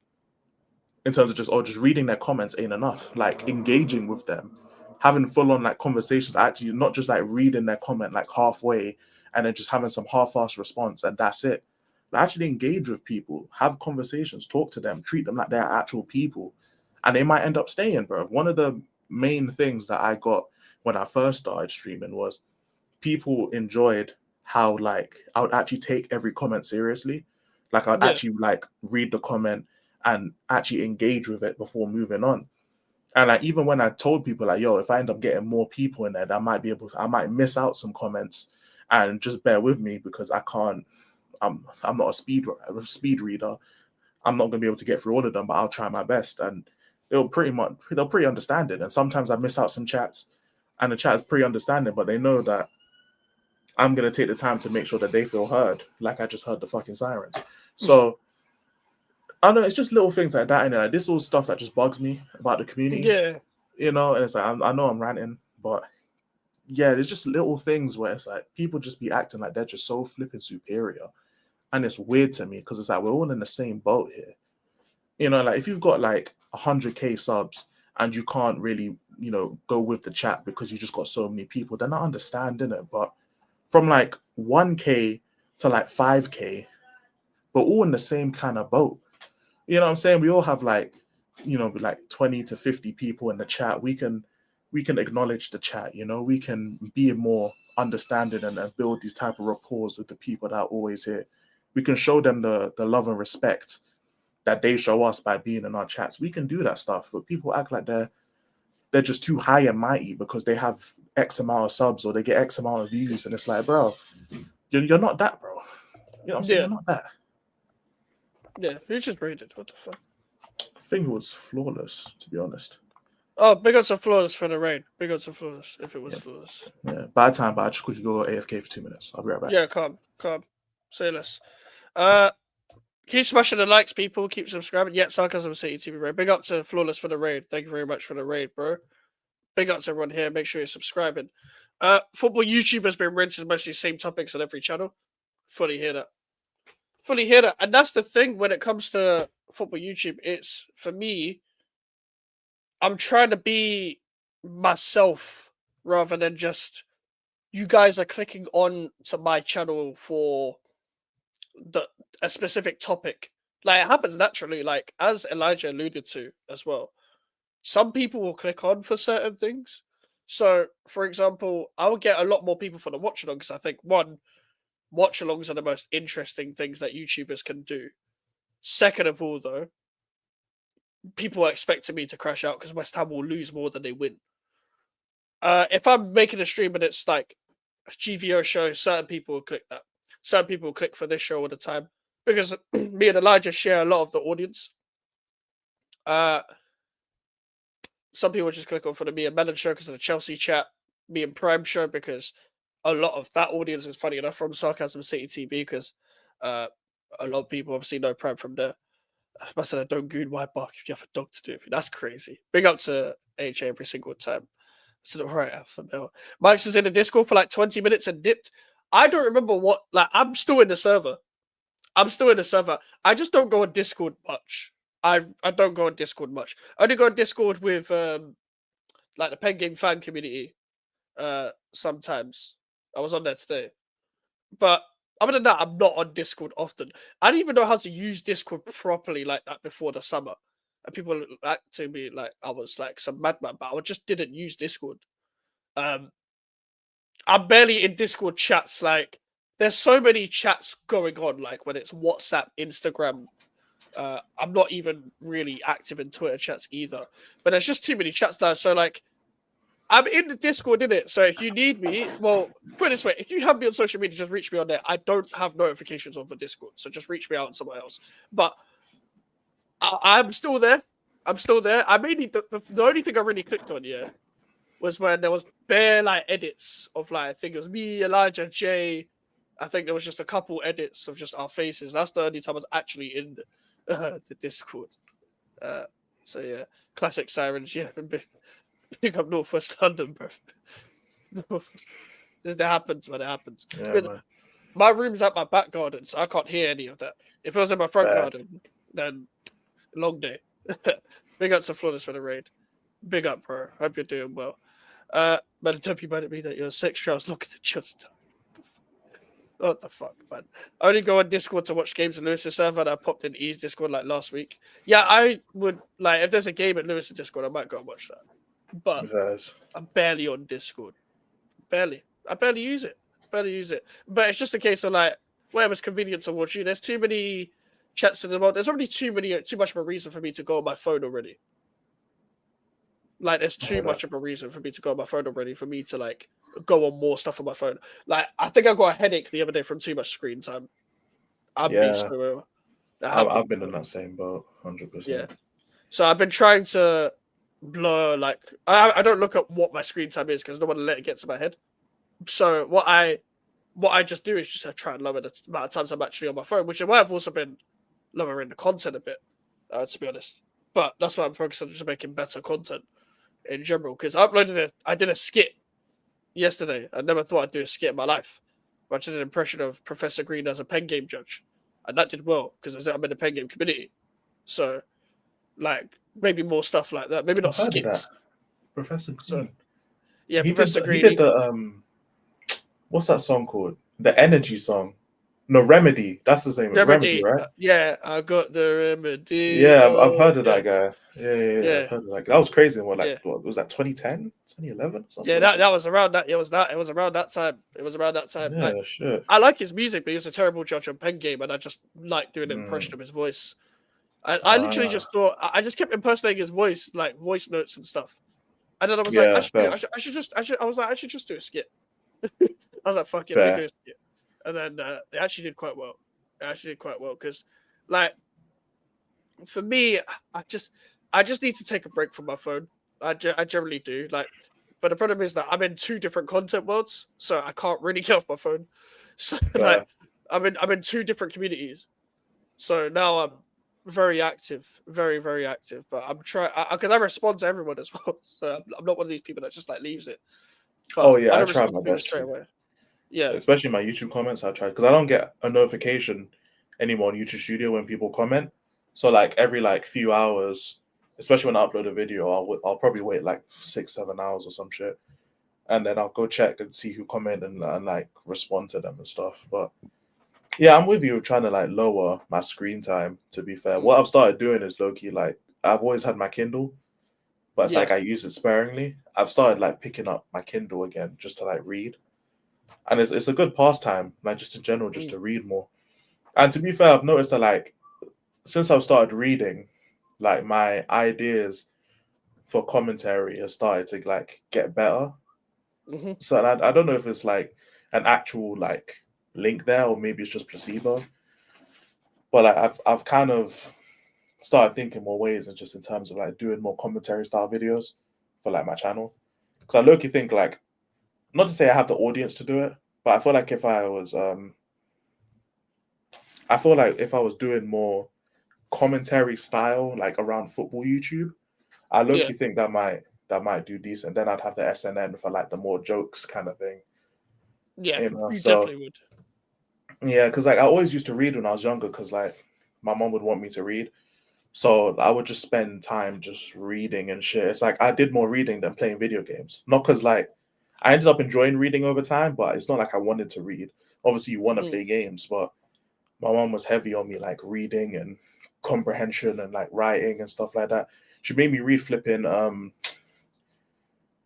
in terms of just reading their comments ain't enough. Like, engaging with them, having full on like conversations, actually not just like reading their comment like halfway and then just having some half-assed response and that's it. Like, actually engage with people, have conversations, talk to them, treat them like they're actual people, and they might end up staying, bro. One of the main things that I got when I first started streaming was people enjoyed how like I would actually take every comment seriously. Like, I'd actually like read the comment and actually engage with it before moving on. And like, even when I told people like, yo, if I end up getting more people in there, I might miss out some comments, and just bear with me because I can't. I'm not a speed reader. I'm not gonna be able to get through all of them, but I'll try my best. And they'll pretty understand it. And sometimes I miss out some chats, and the chat is pretty understanding, but they know that I'm gonna take the time to make sure that they feel heard, like I just heard the fucking sirens. So I don't know, it's just little things like that, and like, this all stuff that just bugs me about the community. Yeah. You know, and it's like, I know I'm ranting, but yeah, there's just little things where it's like people just be acting like they're just so flipping superior, and it's weird to me because it's like we're all in the same boat here. You know, like if you've got like 100K subs and you can't really, you know, go with the chat because you just got so many people, then I understand, innit? But from like 1K to like 5K, we're all in the same kind of boat. You know what I'm saying? We all have like, you know, like 20 to 50 people in the chat. We can acknowledge the chat, you know, we can be more understanding and build these type of rapports with the people that are always here. We can show them the love and respect that they show us by being in our chats. We can do that stuff, but people act like they're just too high and mighty because they have X amount of subs or they get X amount of views, and it's like, bro, you're not that, bro. You know what I'm saying? You're not that. Yeah, you just rated. What the fuck? I think it was flawless, to be honest. Oh, big ups to Flawless for the raid. Big ups to Flawless if it was Flawless. Yeah, bad time, but I just quickly go AFK for 2 minutes. I'll be right back. Yeah, calm. Say less. Keep smashing the likes, people. Keep subscribing. Yeah, Sarcasm City TV raid. Big up to Flawless for the raid. Thank you very much for the raid, bro. Big up to everyone here. Make sure you're subscribing. Football YouTube has been rented mostly the same topics on every channel. Fully hear that. And that's the thing when it comes to football YouTube. It's, for me, I'm trying to be myself rather than just you guys are clicking on to my channel for a specific topic. Like, it happens naturally, like as Elijah alluded to as well. Some people will click on for certain things. So, for example, I will get a lot more people for the watch along because I think, one, watch alongs are the most interesting things that YouTubers can do. Second of all, though, people are expecting me to crash out because West Ham will lose more than they win. If I'm making a stream and it's like a GVO show, certain people will click that. Certain people will click for this show all the time because me and Elijah share a lot of the audience. Some people just click on for the Me and Melon show because of the Chelsea chat, Me and Prime show because a lot of that audience is funny enough from Sarcasm City TV because a lot of people obviously know Prime from there. I said I don't goon my bark if you have a dog to do it. That's crazy. Big up to HA every single time. I said, all right, Alpha Male. Mike's was in the Discord for like 20 minutes and dipped. I don't remember what, like, I'm still in the server. I just don't go on Discord much. I don't go on Discord much. I only go on Discord with like the Pen Game fan community sometimes. I was on there today. But other than that, I'm not on Discord often. I didn't even know how to use Discord properly like that before the summer. And people like to me like I was like some madman, but I just didn't use Discord. I'm barely in Discord chats like there's so many chats going on, like when it's WhatsApp, Instagram. I'm not even really active in Twitter chats either, but there's just too many chats there. So like, I'm in the Discord, in it. So if you need me, well, put it this way: if you have me on social media, just reach me on there. I don't have notifications on for Discord, so just reach me out on somewhere else. But I'm still there. I'm still there. I mainly the only thing I really clicked on, was when there was bare like edits of like I think it was me, Elijah, Jay. I think there was just a couple edits of just our faces. That's the only time I was actually in the Discord. So yeah, classic sirens. Yeah, big up Northwest London, bro. That happens, man. It happens. Yeah, But man. my room's at my back garden, so I can't hear any of that. If it was in my front Bad. garden, then long day. Big up to Flawless for the raid. Big up, bro. Hope you're doing well. Man, don't be mad at me that you're a sex trials. Look at the just. What the fuck, man? I only go on Discord to watch games in Lewis's server, and I popped in E's Discord like last week. Yeah, I would like if there's a game at Lewis's Discord, I might go and watch that. But Yes. I'm barely on Discord. Barely. I barely use it. Barely use it. But it's just a case of like whatever's convenient to watch you. There's too many chats in the world. There's already too much of a reason for me to go on my phone already. Like there's too much of a reason for me to go on my phone already for me to like go on more stuff on my phone. Like I think I got a headache the other day from too much screen time. I'm being so ill. I've been in that same boat, 100%. Yeah. So I've been trying to blur like I don't look at what my screen time is because I don't want to let it get to my head. So what I just do is just try and lower the amount of times I'm actually on my phone, which I might have also been lowering the content a bit, to be honest. But that's why I'm focused on just making better content in general. Because I did a skit yesterday. I never thought I'd do a skit in my life. But I did an impression of Professor Green as a pen game judge. And that did well because I'm in the pen game community. So, like, maybe more stuff like that. Maybe not I've heard of skits. that. Professor Green. So, yeah, he Professor did, Green. He did the what's that song called? The Energy song. No, Remedy. That's the same. Remedy, right? Yeah, I got the remedy. Yeah, I've heard of that guy. Yeah. I've heard of that guy. That was crazy. What was that? 2010, 2011? Yeah, that was around that. It was around that time. Yeah, like, sure. I like his music, but he was a terrible judge on pen game, and I just like doing an impression of his voice. I literally just thought I just kept impersonating his voice, like voice notes and stuff. And then I was like, I should just do a skit. I was like, fuck it, let me do a skit. And then it actually did quite well. Because, like, for me, I just need to take a break from my phone. I generally do. Like, but the problem is that I'm in two different content worlds, so I can't really get off my phone. So like, I'm in two different communities. So now I'm very active, very very active. But I'm trying because I respond to everyone as well. So I'm not one of these people that just like leaves it. But I try my best straight away. Yeah, especially my YouTube comments. I try because I don't get a notification anymore on YouTube Studio when people comment. So like every like few hours, especially when I upload a video, I'll probably wait like 6-7 hours or some shit, and then I'll go check and see who commented and like respond to them and stuff. But yeah, I'm with you trying to like lower my screen time. To be fair, what I've started doing is low key like I've always had my Kindle, but it's like I use it sparingly. I've started like picking up my Kindle again just to like read. And it's a good pastime, like just in general, just to read more. And to be fair, I've noticed that like since I've started reading, like my ideas for commentary have started to like get better. Mm-hmm. So I don't know if it's like an actual like link there or maybe it's just placebo. But like I've kind of started thinking more ways and just in terms of like doing more commentary style videos for like my channel. Because I low-key think like not to say I have the audience to do it, but I feel like if I was doing more commentary style like around football YouTube, I low-key think that might do decent. Then I'd have the SNN for like the more jokes kind of thing. Yeah, you definitely would. Yeah, because like I always used to read when I was younger because like my mom would want me to read. So I would just spend time just reading and shit. It's like I did more reading than playing video games. Not because like I ended up enjoying reading over time, but it's not like I wanted to read. Obviously, you want to play games, but my mom was heavy on me like reading and comprehension and like writing and stuff like that. She made me read flipping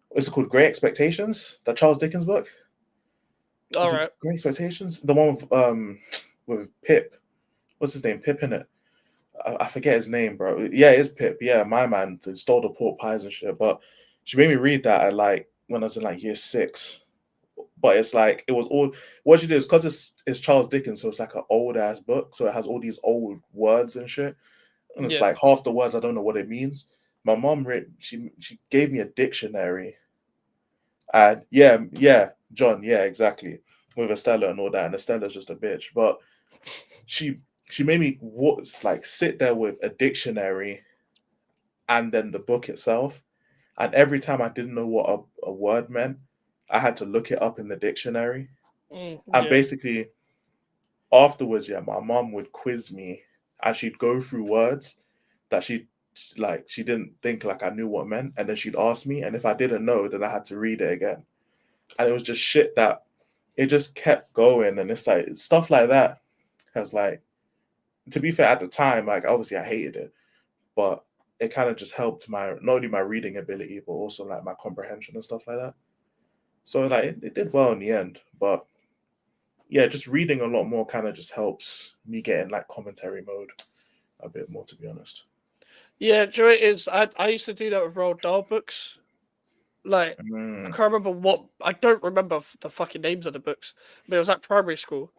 what's it called? Great Expectations, that Charles Dickens book. All Is it right. Great Expectations? The one with Pip. What's his name? Pip in it. I forget his name, bro. Yeah, it's Pip. Yeah, my man that stole the pork pies and shit. But she made me read that at like when I was in like year 6. But it's like it was all what she did is because it's Charles Dickens, so it's like an old ass book, so it has all these old words and shit, and it's Yeah. like half the words I don't know what it means. My mom read she gave me a dictionary, and yeah, John, yeah, exactly, with Estella and all that, and Estella's just a bitch, but she she made me like sit there with a dictionary and then the book itself. And every time I didn't know what a word meant, I had to look it up in the dictionary. And Yeah. basically, afterwards, yeah, my mom would quiz me and she'd go through words that she didn't think like I knew what it meant. And then she'd ask me. And if I didn't know, then I had to read it again. And it was just shit that it just kept going. And it's like stuff like that has like, to be fair, at the time, like obviously I hated it, but it kind of just helped my not only my reading ability, but also like my comprehension and stuff like that. So like it did well in the end, but yeah, just reading a lot more kind of just helps me get in like commentary mode a bit more, to be honest. Yeah, do you know what it is? I used to do that with Roald Dahl books. Like, I Mm, can't remember I don't remember the fucking names of the books, but it was at primary school.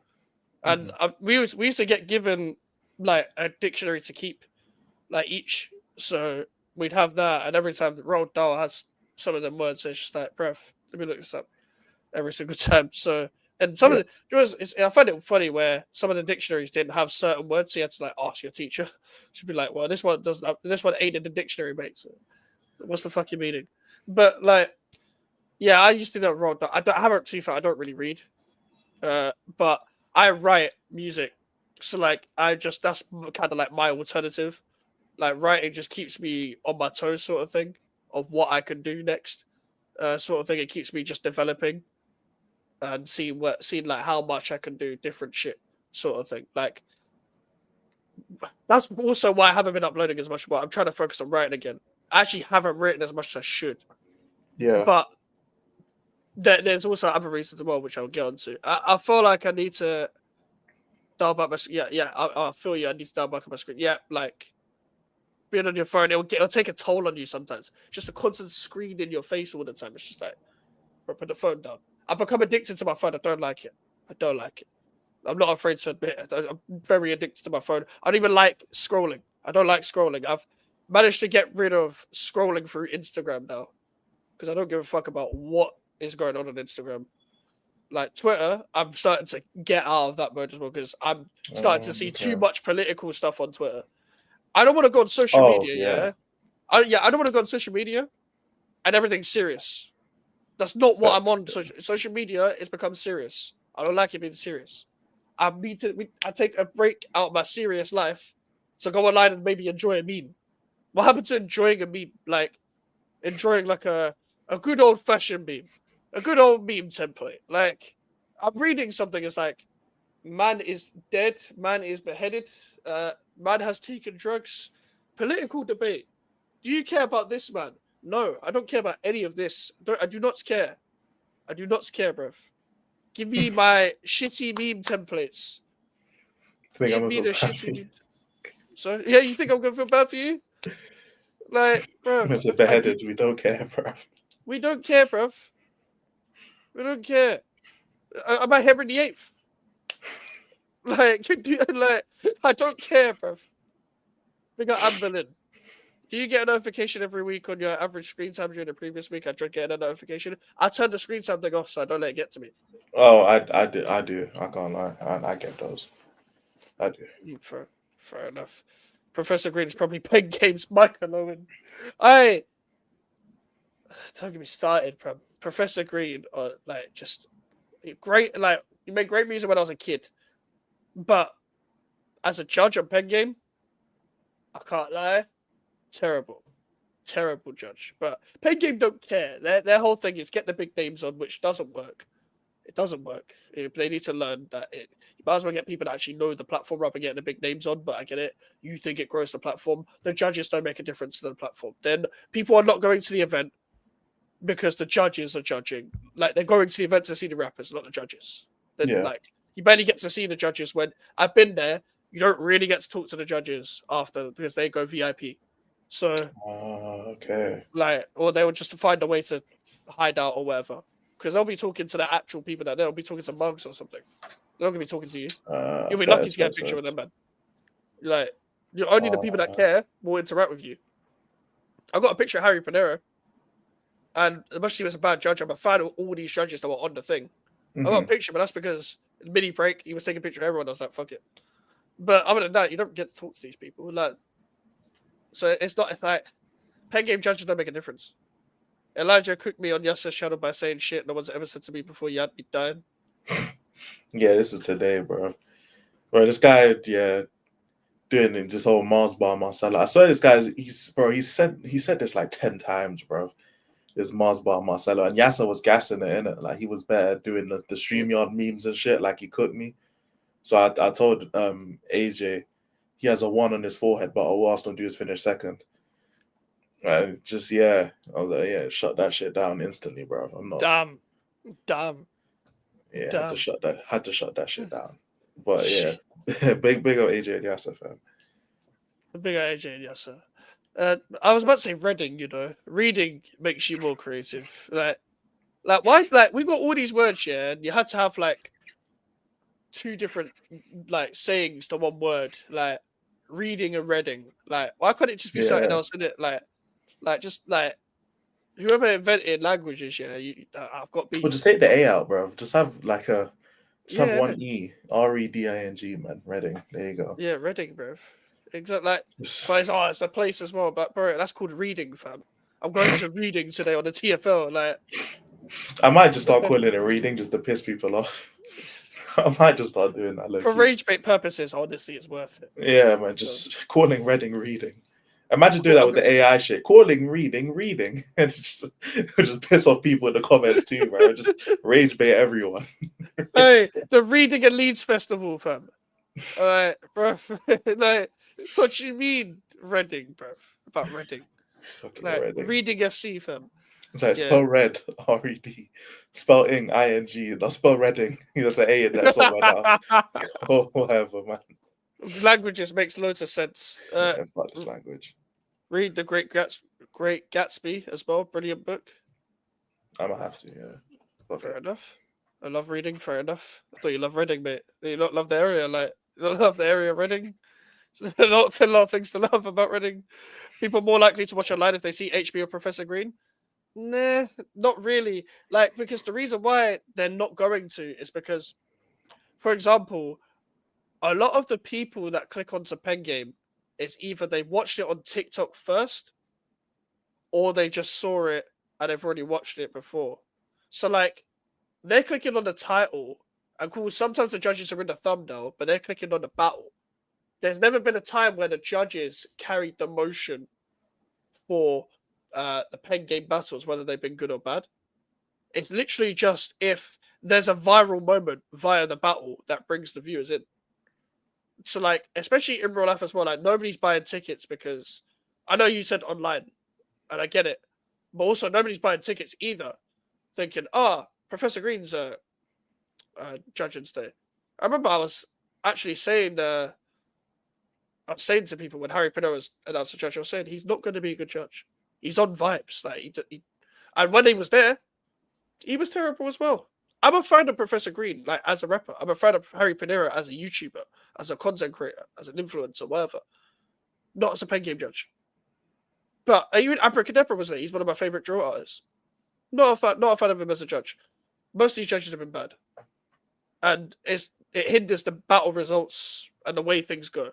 And mhm. we used to get given like a dictionary to keep, like each. So we'd have that, and every time the Roald Dahl has some of them words, it's just like, bruv, let me look this up every single time. So, and some of Yeah, the, I find it funny where some of the dictionaries didn't have certain words, so you had to like ask your teacher. She'd be like, well, this one doesn't have, this one ain't in the dictionary, mate. So what's the fucking meaning? But like, yeah, I used to do that Roald Dahl. I haven't, to be fair, I don't really read. But I write music, so like that's kind of like my alternative. Like writing just keeps me on my toes, sort of thing, of what I can do next, sort of thing. It keeps me just developing and seeing like how much I can do different shit, sort of thing. Like that's also why I haven't been uploading as much. But I'm trying to focus on writing again. I actually haven't written as much as I should, yeah. but there's also other reasons as well, which I'll get onto. I feel like I need to dial back my yeah. I feel you. I need to dial back my screen. Yeah, like being on your phone, it'll take a toll on you sometimes. Just a constant screen in your face all the time. It's just like, bro, put the phone down. I've become addicted to my phone. I don't like it. I don't like it. I'm not afraid to admit it. I'm very addicted to my phone. I don't even like scrolling. I don't like scrolling. I've managed to get rid of scrolling through Instagram now because I don't give a fuck about what is going on Instagram. Like Twitter, I'm starting to get out of that mode as well because I'm starting to see too Okay. much political stuff on Twitter. I don't want to go on social Oh media, yeah, yeah. I don't want to go on social media and everything's serious. That's not what I'm facts. on. Social media has become serious. I don't like it being serious. I take a break out of my serious life to go online and maybe enjoy a meme. What happened to enjoying a meme? Like enjoying like a good old fashioned meme, a good old meme template. Like I'm reading something. It's like man is dead, man is beheaded, man has taken drugs. Political debate. Do you care about this, man? No, I don't care about any of this. I do not care. I do not care, bruv. Give me my shitty meme templates. I think I'm Give gonna me feel the bad for shitty you. meme. So yeah, you think I'm gonna feel bad for you? Like, bruv, Mr. Beheaded, we don't care, bro. we don't care, bruv. We don't care. Am I Henry VIII? Like, I don't care, bruv. We got Amberlin. Do you get a notification every week on your average screen time during the previous week? I tried getting a notification. I turned the screen time thing off so I don't let it get to me. Oh, I do. I can't lie. I get those. I do. Fair enough. Professor Green is probably playing games. Michael Owen. I don't get me started, Professor Green, like just great. Like you made great music when I was a kid, but as a judge on Pen Game, I can't lie, terrible, terrible judge. But Pen Game don't care. Their whole thing is get the big names on, which doesn't work. It doesn't work. They need to learn that you might as well get people that actually know the platform rather than getting the big names on. But I get it. You think it grows the platform. The judges don't make a difference to the platform. Then people are not going to the event. because the judges are judging. Like they're going to the event to see the rappers, not the judges. Then Yeah. like you barely get to see the judges when I've been there. You don't really get to talk to the judges after because they go VIP. So Okay. like, or they would just find a way to hide out or whatever. Because they'll be talking to the actual people that they'll be talking to mugs or something. They're not gonna be talking to you. You'll be lucky to get a picture with them, man. Like, only the people that care will interact with you. I got a picture of Harry Panera, and as much as he was a bad judge, I'm a fan of all these judges that were on the thing. I got a picture, but that's because in the mini break he was taking a picture of everyone. I was like, fuck it. But other than that, you don't get to talk to these people. Like, so it's not like pen game judges don't make a difference. Elijah cooked me on Yasser's channel by saying shit no one's ever said to me before. You had me dying. Yeah, this is today, bro. Bro, this guy, doing this whole Mars bar Marcelo. I swear this guy, he said this like 10 times, bro. This Mars bar Marcelo, and Yasser was gassing it, innit? Like he was better doing the StreamYard memes and shit. Like he cooked me. So I told AJ he has a 1 on his forehead, but all Arsenal do is finish second. I was like, shut that shit down instantly, bro. I'm not. Damn. Yeah, Damn. had to shut that shit down. But yeah, big up AJ and Yasser, fam. Big AJ and Yasser. I was about to say Reading. Reading makes you more creative. Like why? Like we got all these words here, and you had to have like 2 different like sayings to one word, like reading and reading. Like why couldn't it just be something else in it? Like just like whoever invented languages, I've got beef. Well, just take the A out, bro. Just have like have one innit? E, REDING, man. Reading. There you go. Yeah, Reading, bro. Exactly. Like, but it's a place as well. But bro, that's called Reading, fam. I'm going to Reading today on the TFL. Like, I might just start calling it Reading just to piss people off. I might just start doing that. For rage bait purposes, honestly, it's worth it. Yeah, man. Just calling Reading Reading. Imagine doing that with the AI shit. Calling reading, and just piss off people in the comments too, bro. Just rage bait everyone. Hey, the Reading and Leeds Festival, fam. Alright, bro. Like, what you mean, Reading, bro? About Reading. Like, Reading. Reading FC, fam. It's like spell red, RED. Spell ing, ING. Not spell Reading. There's an A in there somewhere now. Oh, whatever, man. Languages makes loads of sense. Fuck this language. Read The Great Gatsby as well. Brilliant book. I might have to, yeah. Fair enough. I love reading. Fair enough. I thought you love Reading, mate. Do you not love the area? Like, you don't love the area of Reading? There's a lot of things to love about Reading. People more likely to watch online if they see HBO Professor Green. Nah, not really. Like, because the reason why they're not going to is because, for example, a lot of the people that click onto Pen Game is either they watched it on TikTok first or they just saw it and they've already watched it before. So, like, they're clicking on the title and cool. Sometimes the judges are in the thumbnail, but they're clicking on the battle. There's never been a time where the judges carried the motion for the Pen Game battles, whether they've been good or bad. It's literally just if there's a viral moment via the battle that brings the viewers in. So, like, especially in real life as well, like, nobody's buying tickets because I know you said online, and I get it, but also nobody's buying tickets either, thinking, Professor Green's judging today. I remember I was actually saying, I was saying to people when Harry Pinner was announced a judge, I was saying he's not going to be a good judge. He's on vibes, like and when he was there, he was terrible as well. I'm a fan of Professor Green, like as a rapper. I'm a fan of Harry Panera as a YouTuber, as a content creator, as an influencer, whatever. Not as a pen game judge. But even Abracadabra was there. He's one of my favorite drill artists. Not a fan of him as a judge. Most of these judges have been bad, and it hinders the battle results and the way things go.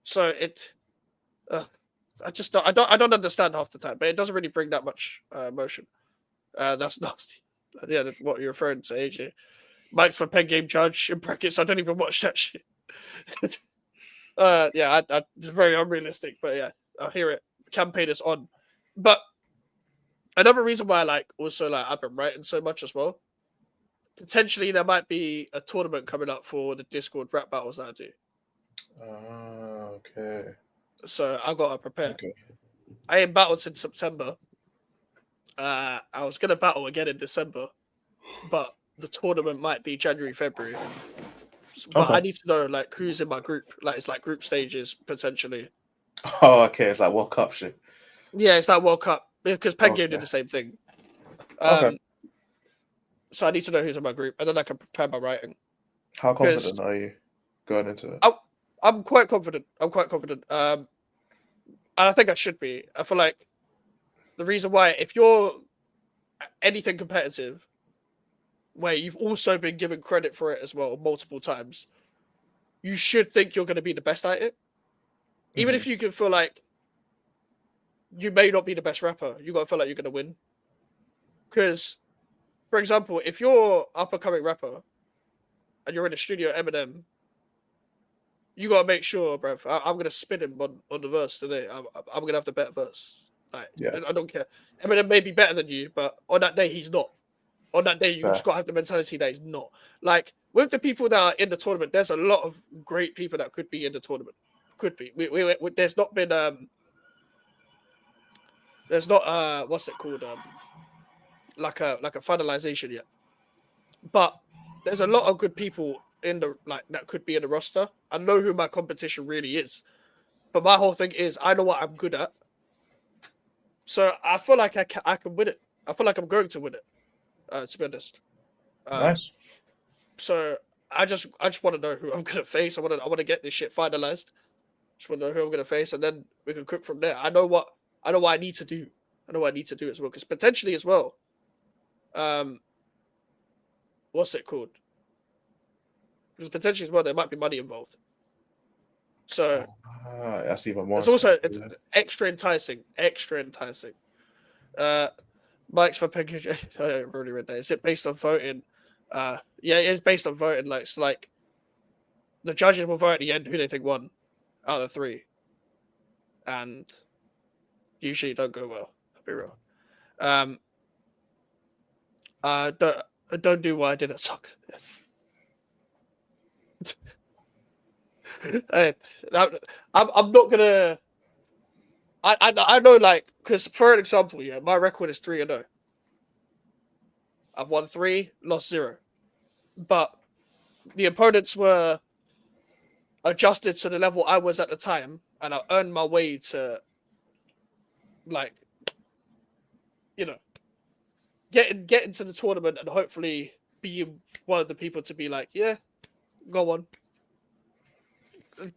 So I don't understand half the time, but it doesn't really bring that much emotion. That's nasty. Yeah, what you're referring to, AJ. Mike's for pen game judge in brackets. I don't even watch that shit. It's very unrealistic, but yeah, I'll hear it. Campaign is on. But another reason why I've been writing so much as well. Potentially there might be a tournament coming up for the Discord rap battles that I do. Okay. So I've got to prepare. Okay. I ain't battled since September. I was gonna battle again in December, but the tournament might be January, February. But Okay. I need to know like who's in my group. Like it's like group stages potentially. Oh, okay. It's like World Cup shit. Yeah, it's that World Cup because Pen Game Okay. did the same thing. Okay. So I need to know who's in my group, and then I can prepare my writing. How Because confident are you going into it? I'm quite confident. And I think I should be. I feel like the reason why, if you're anything competitive, where you've also been given credit for it as well multiple times, you should think you're going to be the best at it. Even if you can feel like you may not be the best rapper, you got to feel like you're going to win. Because, for example, if you're up and coming rapper and you're in a studio Eminem, you got to make sure, bruv, I'm going to spin him on the verse today. I'm going to have the better verse. Like, Yeah. I don't care. Eminem may be better than you, but on that day, he's not. On that day, you Fair. just got to have the mentality that he's not. Like, with the people that are in the tournament, there's a lot of great people that could be in the tournament. Could be. There's not been, there's not, what's it called? Like a finalization yet. But there's a lot of good people in the, like, that could be in the roster. I know who my competition really is. But my whole thing is, I know what I'm good at. So I feel like I can win it. I feel like I'm going to win it. To be honest. Nice. So I just want to know who I'm gonna face. I want to get this shit finalized. Just want to know who I'm gonna face, and then we can cook from there. I know what I need to do. I know what I need to do as well, because potentially as well. What's it called? Because potentially as well, there might be money involved. So That's even more. it's also extra enticing. Extra enticing. Mike's for package. I don't really read that. Is it based on voting? Yeah, it is based on voting. Like, it's like the judges will vote at the end who they think won out of 3, and usually don't go well. I'll be real. Don't do what I did at soccer. I'm not gonna. I know, like, because for an example, yeah, my record is 3-0. I've won 3, lost 0, but the opponents were adjusted to the level I was at the time, and I earned my way to, like, you know, get into the tournament and hopefully be one of the people to be like, yeah, go on.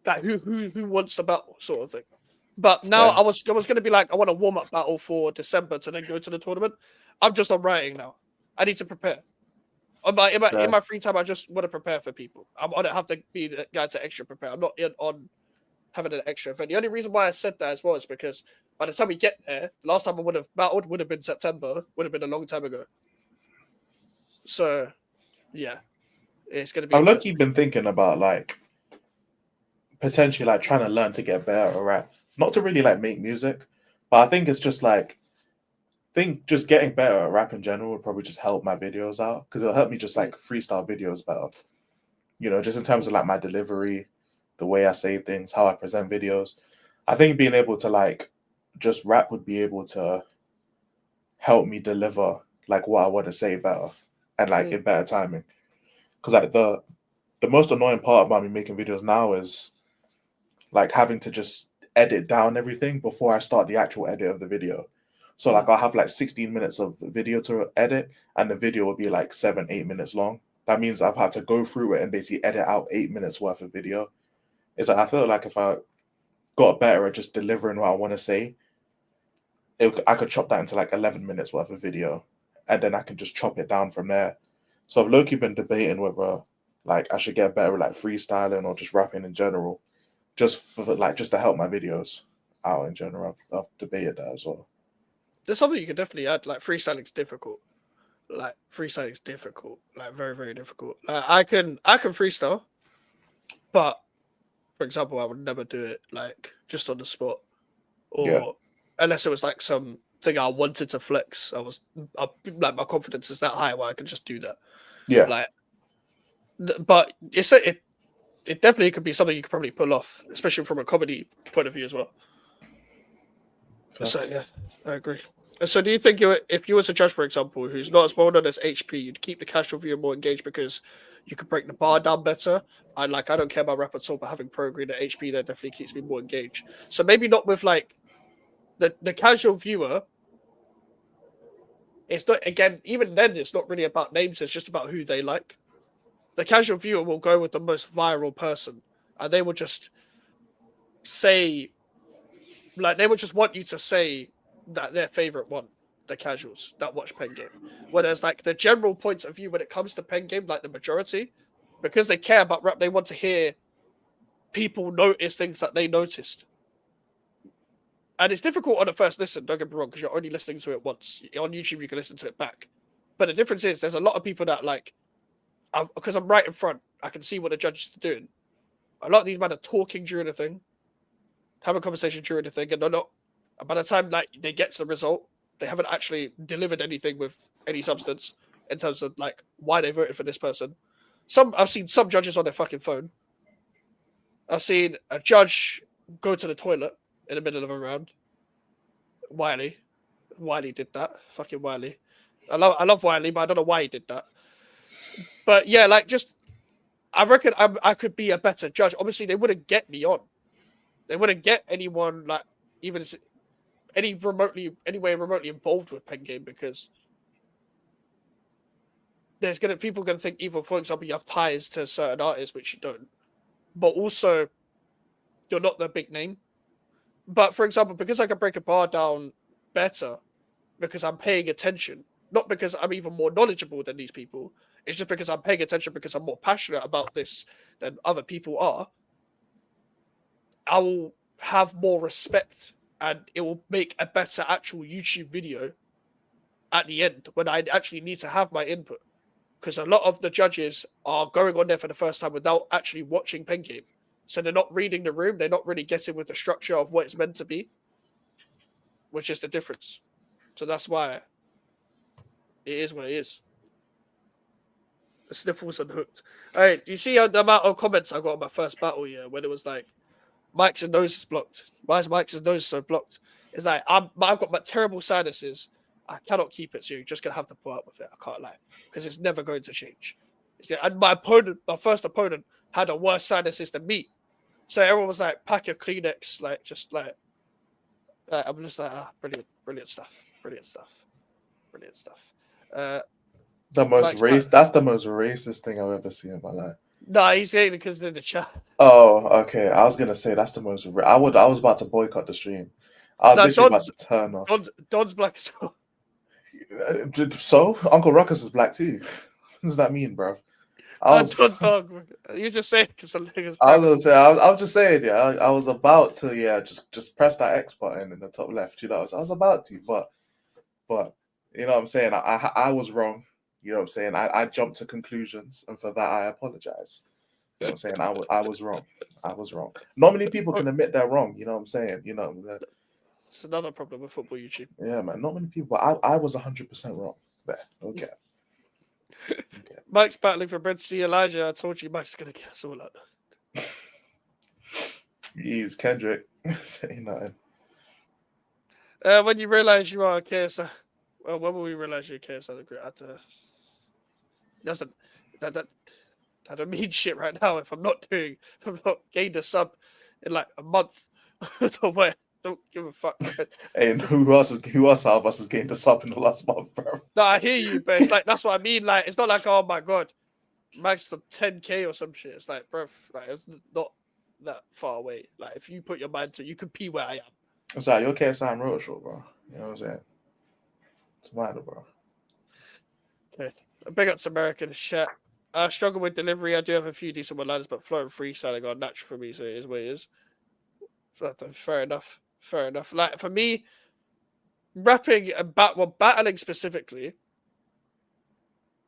That who wants the battle sort of thing. But now I was going to be like, I want a warm-up battle for December to then go to the tournament. I'm just on writing now. I need to prepare. In my free time, I just want to prepare for people. I don't have to be the guy to extra prepare. I'm not in on having an extra event. The only reason why I said that as well is because by the time we get there, the last time I would have battled would have been September, would have been a long time ago. So, yeah, it's going to be. I've lucky been thinking about, like, potentially, like, trying to learn to get better at rap. Not to really, like, make music, but I think it's just like, just getting better at rap in general would probably just help my videos out, because it'll help me just like freestyle videos better. You know, just in terms of like my delivery, the way I say things, how I present videos. I think being able to like just rap would be able to help me deliver like what I want to say better and like in better timing. Because like the most annoying part about me making videos now is like having to just edit down everything before I start the actual edit of the video. So like I'll have like 16 minutes of video to edit, and the video will be like 7-8 minutes long. That means I've had to go through it and basically edit out 8 minutes worth of video. It's like I feel like if I got better at just delivering what I want to say, I could chop that into like 11 minutes worth of video, and then I can just chop it down from there. So I've low-key been debating whether like I should get better at like freestyling or just rapping in general, just for like just to help my videos out in general. I've debated that as well. There's something you can definitely add. Like, freestyling's difficult. Like, very, very difficult. I can freestyle, but for example, I would never do it like just on the spot, or unless it was like some thing I wanted to flex. Like my confidence is that high where I can just do that. Yeah. Like, but it definitely could be something you could probably pull off, especially from a comedy point of view as well. So yeah, I agree. So do you think if you was a judge, for example, who's not as well known as HP, you'd keep the casual viewer more engaged because you could break the bar down better? I don't care about rap at all, but having pro green at HP that definitely keeps me more engaged. So maybe not with like the casual viewer. It's not, again, even then it's not really about names, it's just about who they like. The casual viewer will go with the most viral person, and they will just say, like, they would just want you to say that their favorite one, the casuals that watch Pen Game. Whereas, like, the general points of view when it comes to Pen Game, like the majority, because they care about rap, they want to hear people notice things that they noticed. And it's difficult on a first listen, don't get me wrong, because you're only listening to it once. On YouTube, you can listen to it back. But the difference is, there's a lot of people that, like, because I'm right in front, I can see what the judge is doing. A lot of these men are talking during the thing, have a conversation during the thing, and they're not. By the time like they get to the result, they haven't actually delivered anything with any substance in terms of like why they voted for this person. I've seen some judges on their fucking phone. I've seen a judge go to the toilet in the middle of a round. Wiley did that. Fucking Wiley. I love Wiley, but I don't know why he did that. But yeah, like just I reckon I could be a better judge. Obviously, they wouldn't get me on. They wouldn't get anyone like even anyway remotely involved with Pen Game because people gonna think either, for example, you have ties to certain artists, which you don't, but also you're not the big name. But for example, because I can break a bar down better, because I'm paying attention, not because I'm even more knowledgeable than these people. It's just because I'm paying attention because I'm more passionate about this than other people are. I will have more respect and it will make a better actual YouTube video at the end when I actually need to have my input. Because a lot of the judges are going on there for the first time without actually watching Pen Game. So they're not reading the room, they're not really getting with the structure of what it's meant to be, which is the difference. So that's why it is what it is. The sniffles unhooked. All right, you see the amount of comments I got on my first battle, yeah, when it was like, Mike's nose is blocked. Why is Mike's nose so blocked? It's like I've got my terrible sinuses. I cannot keep it, so you're just gonna have to put up with it. I can't lie, because it's never going to change. And my first opponent, had a worse sinuses than me. So everyone was like, "Pack your Kleenex," like just like I'm just like, brilliant stuff. That's the most racist thing I've ever seen in my life. No, he's hating because they're in the chat. Oh, okay. I was gonna say that's the most. I was about to boycott the stream. I was literally about to turn off. Don's black as well. So Uncle Ruckus is black too. What does that mean, bro? Don's dog. You just say because I was just saying, yeah. I was about to, yeah, just press that X button in the top left. You know, I was about to, but you know what I'm saying. I was wrong. You know what I'm saying. I jumped to conclusions, and for that I apologize. You know what I'm saying. I was wrong. I was wrong. Not many people can admit they're wrong. You know what I'm saying. You know. It's another problem with football YouTube. Yeah, man. Not many people. I was 100% wrong there. Okay. Mike's battling for Red Sea Elijah. I told you Mike's gonna get us all out. He's Kendrick. Say nothing. When you realize you are a KSI, well, when will we realize you're a KSI? That don't mean shit right now. If I'm not gained a sub in like a month, so what? Don't give a fuck. And who else out of us has gained a sub in the last month, bro? No, I hear you, but it's like that's what I mean. Like, it's not like, oh my god, max to 10K or some shit. It's like, bro, like it's not that far away. Like, if you put your mind to it, you could be where I am. It's like, you're KSI and Road Show, bro. You know what I'm saying? It's minor, bro. Okay. Big ups American chat. I struggle with delivery. I do have a few decent one-liners, but flow and freestyling are natural for me, so it is what it is. Fair enough. Like, for me, rapping and battling specifically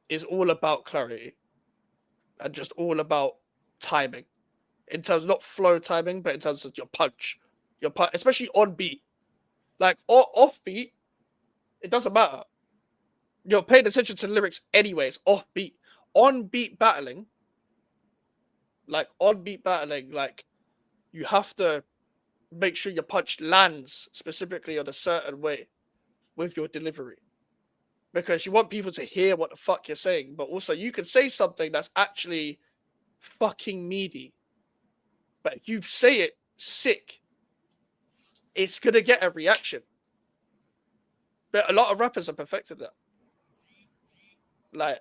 is all about clarity and just all about timing. In terms, not flow timing, but in terms of your punch, especially on beat. Like, off beat, it doesn't matter. You're paying attention to the lyrics anyways, off beat. On beat battling, like, you have to make sure your punch lands specifically on a certain way. with your delivery. Because you want people to hear what the fuck you're saying, but also you can say something that's actually fucking meaty. But if you say it sick, it's gonna get a reaction. But a lot of rappers have perfected that. Like,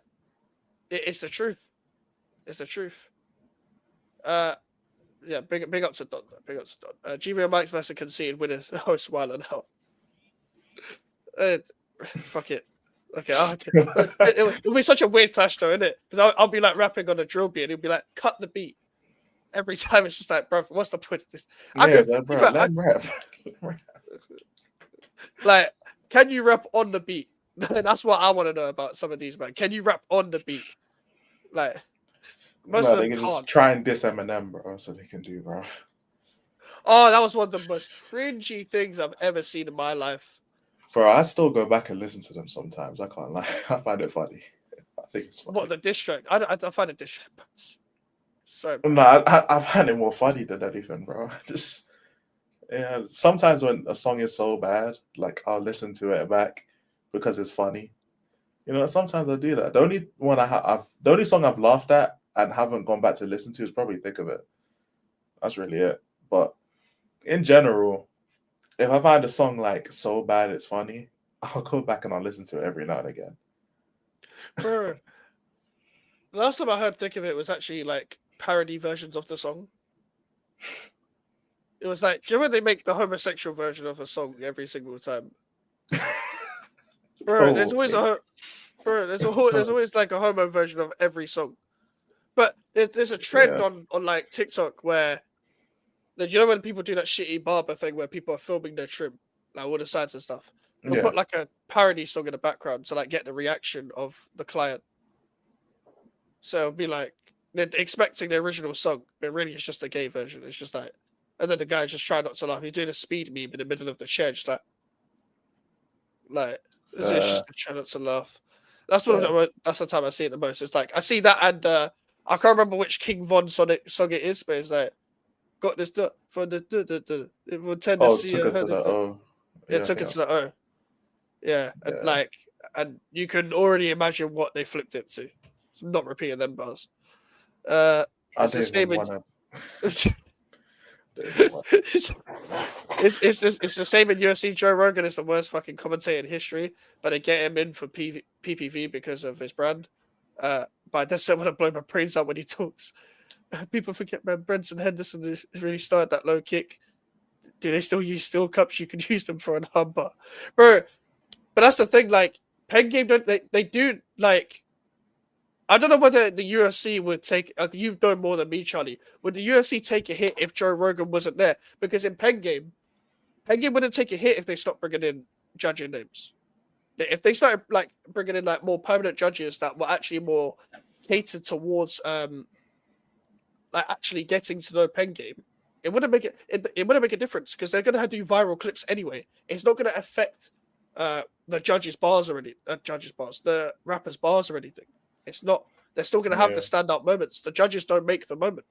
it's the truth. It's the truth. Yeah, big up to Don. Big up to Don. GV Mike's versus conceded winners. Oh, it's wilding out. Fuck it. Okay, it'll be such a weird clash though, isn't it? Because I'll be like rapping on a drill beat and he'll be like, cut the beat. Every time it's just like, bro, what's the point of this? Bro, let him rap. Like, can you rap on the beat? That's what I want to know about some of these, man. Can you rap on the beat? Like, most of them they can can't. just try and diss Eminem, bro, so they can do, bro. Oh, that was one of the most cringy things I've ever seen in my life. Bro, I still go back and listen to them sometimes. I can't lie. I find it funny. I think it's funny. What, the diss track? I find it diss track. Sorry, bro. No, I find it more funny than anything, bro. Just, yeah. Sometimes when a song is so bad, like I'll listen to it back because it's funny. You know, sometimes I do that. The only one the only song I've laughed at and haven't gone back to listen to is probably Thick of It. That's really it. But in general, if I find a song like so bad it's funny, I'll go back and I'll listen to it every now and again. Bro, the last time I heard Thick of It was actually like parody versions of the song. It was like, do you know when they make the homosexual version of a song every single time? Bro, there's always there's always like a homo version of every song. But there's a trend on like TikTok where, you know, when people do that shitty barber thing where people are filming their trim, like all the sides and stuff, they'll put like a parody song in the background to like get the reaction of the client. So it'll be like they're expecting the original song, but really it's just a gay version. It's just like, and then the guy's just trying not to laugh. He's doing a speed meme in the middle of the chair, just like it's just trying not to laugh. That's that's the time I see it the most. It's like I see that, and I can't remember which King Von song it is, but it's like, got this for the it would tend to see took it to the O. Yeah, took it to the O. Yeah, and like, and you can already imagine what they flipped it to. So I'm not repeating them bars. It's the same. It's the same in UFC. Joe Rogan is the worst fucking commentator in history, but they get him in for PPV because of his brand. But I just want to blow my brains out when he talks. People forget, man, Brenton Henderson really started that low kick. Do they still use steel cups? You can use them for an armbar, bro. But that's the thing. Like, Pen Game, they do like. I don't know whether the UFC would take. You know more than me, Charlie. Would the UFC take a hit if Joe Rogan wasn't there? Because in Pen Game wouldn't take a hit if they stopped bringing in judging names. If they started like bringing in like more permanent judges that were actually more catered towards like actually getting to know Pen Game, it wouldn't make it wouldn't make a difference because they're gonna have to do viral clips anyway. It's not gonna affect the judges' bars or the rappers' bars or anything. It's not. They're still gonna have the standout moments. The judges don't make the moment.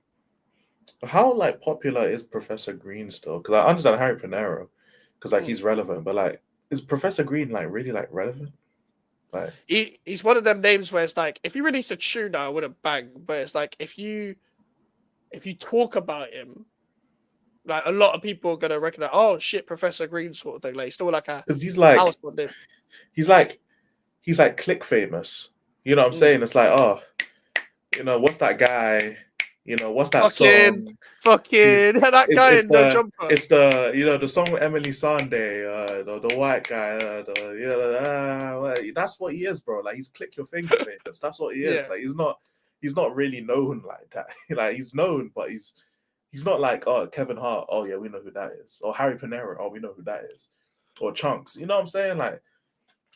How like popular is Professor Green still? Because I understand Harry Panero, because like he's relevant, but like, is Professor Green like really like relevant? Like he's one of them names where it's like, if you released a tune now, I wouldn't bang. But it's like if you talk about him, like a lot of people are gonna recognize, oh shit, Professor Green sort of thing. Like he's still like a, because he's like household name. he's like click famous. You know what I'm saying? It's like, oh, you know, what's that guy? You know, what's that song? Fucking that guy in No Jumper. It's the, you know, the song with Emily Sande, the white guy, that's what he is, bro. Like, he's click your finger famous. That's what he is. Like, he's not really known like that. Like, he's known, but he's not like, oh, Kevin Hart, oh yeah, we know who that is. Or Harry Panero, oh, we know who that is. Or Chunks. You know what I'm saying? Like,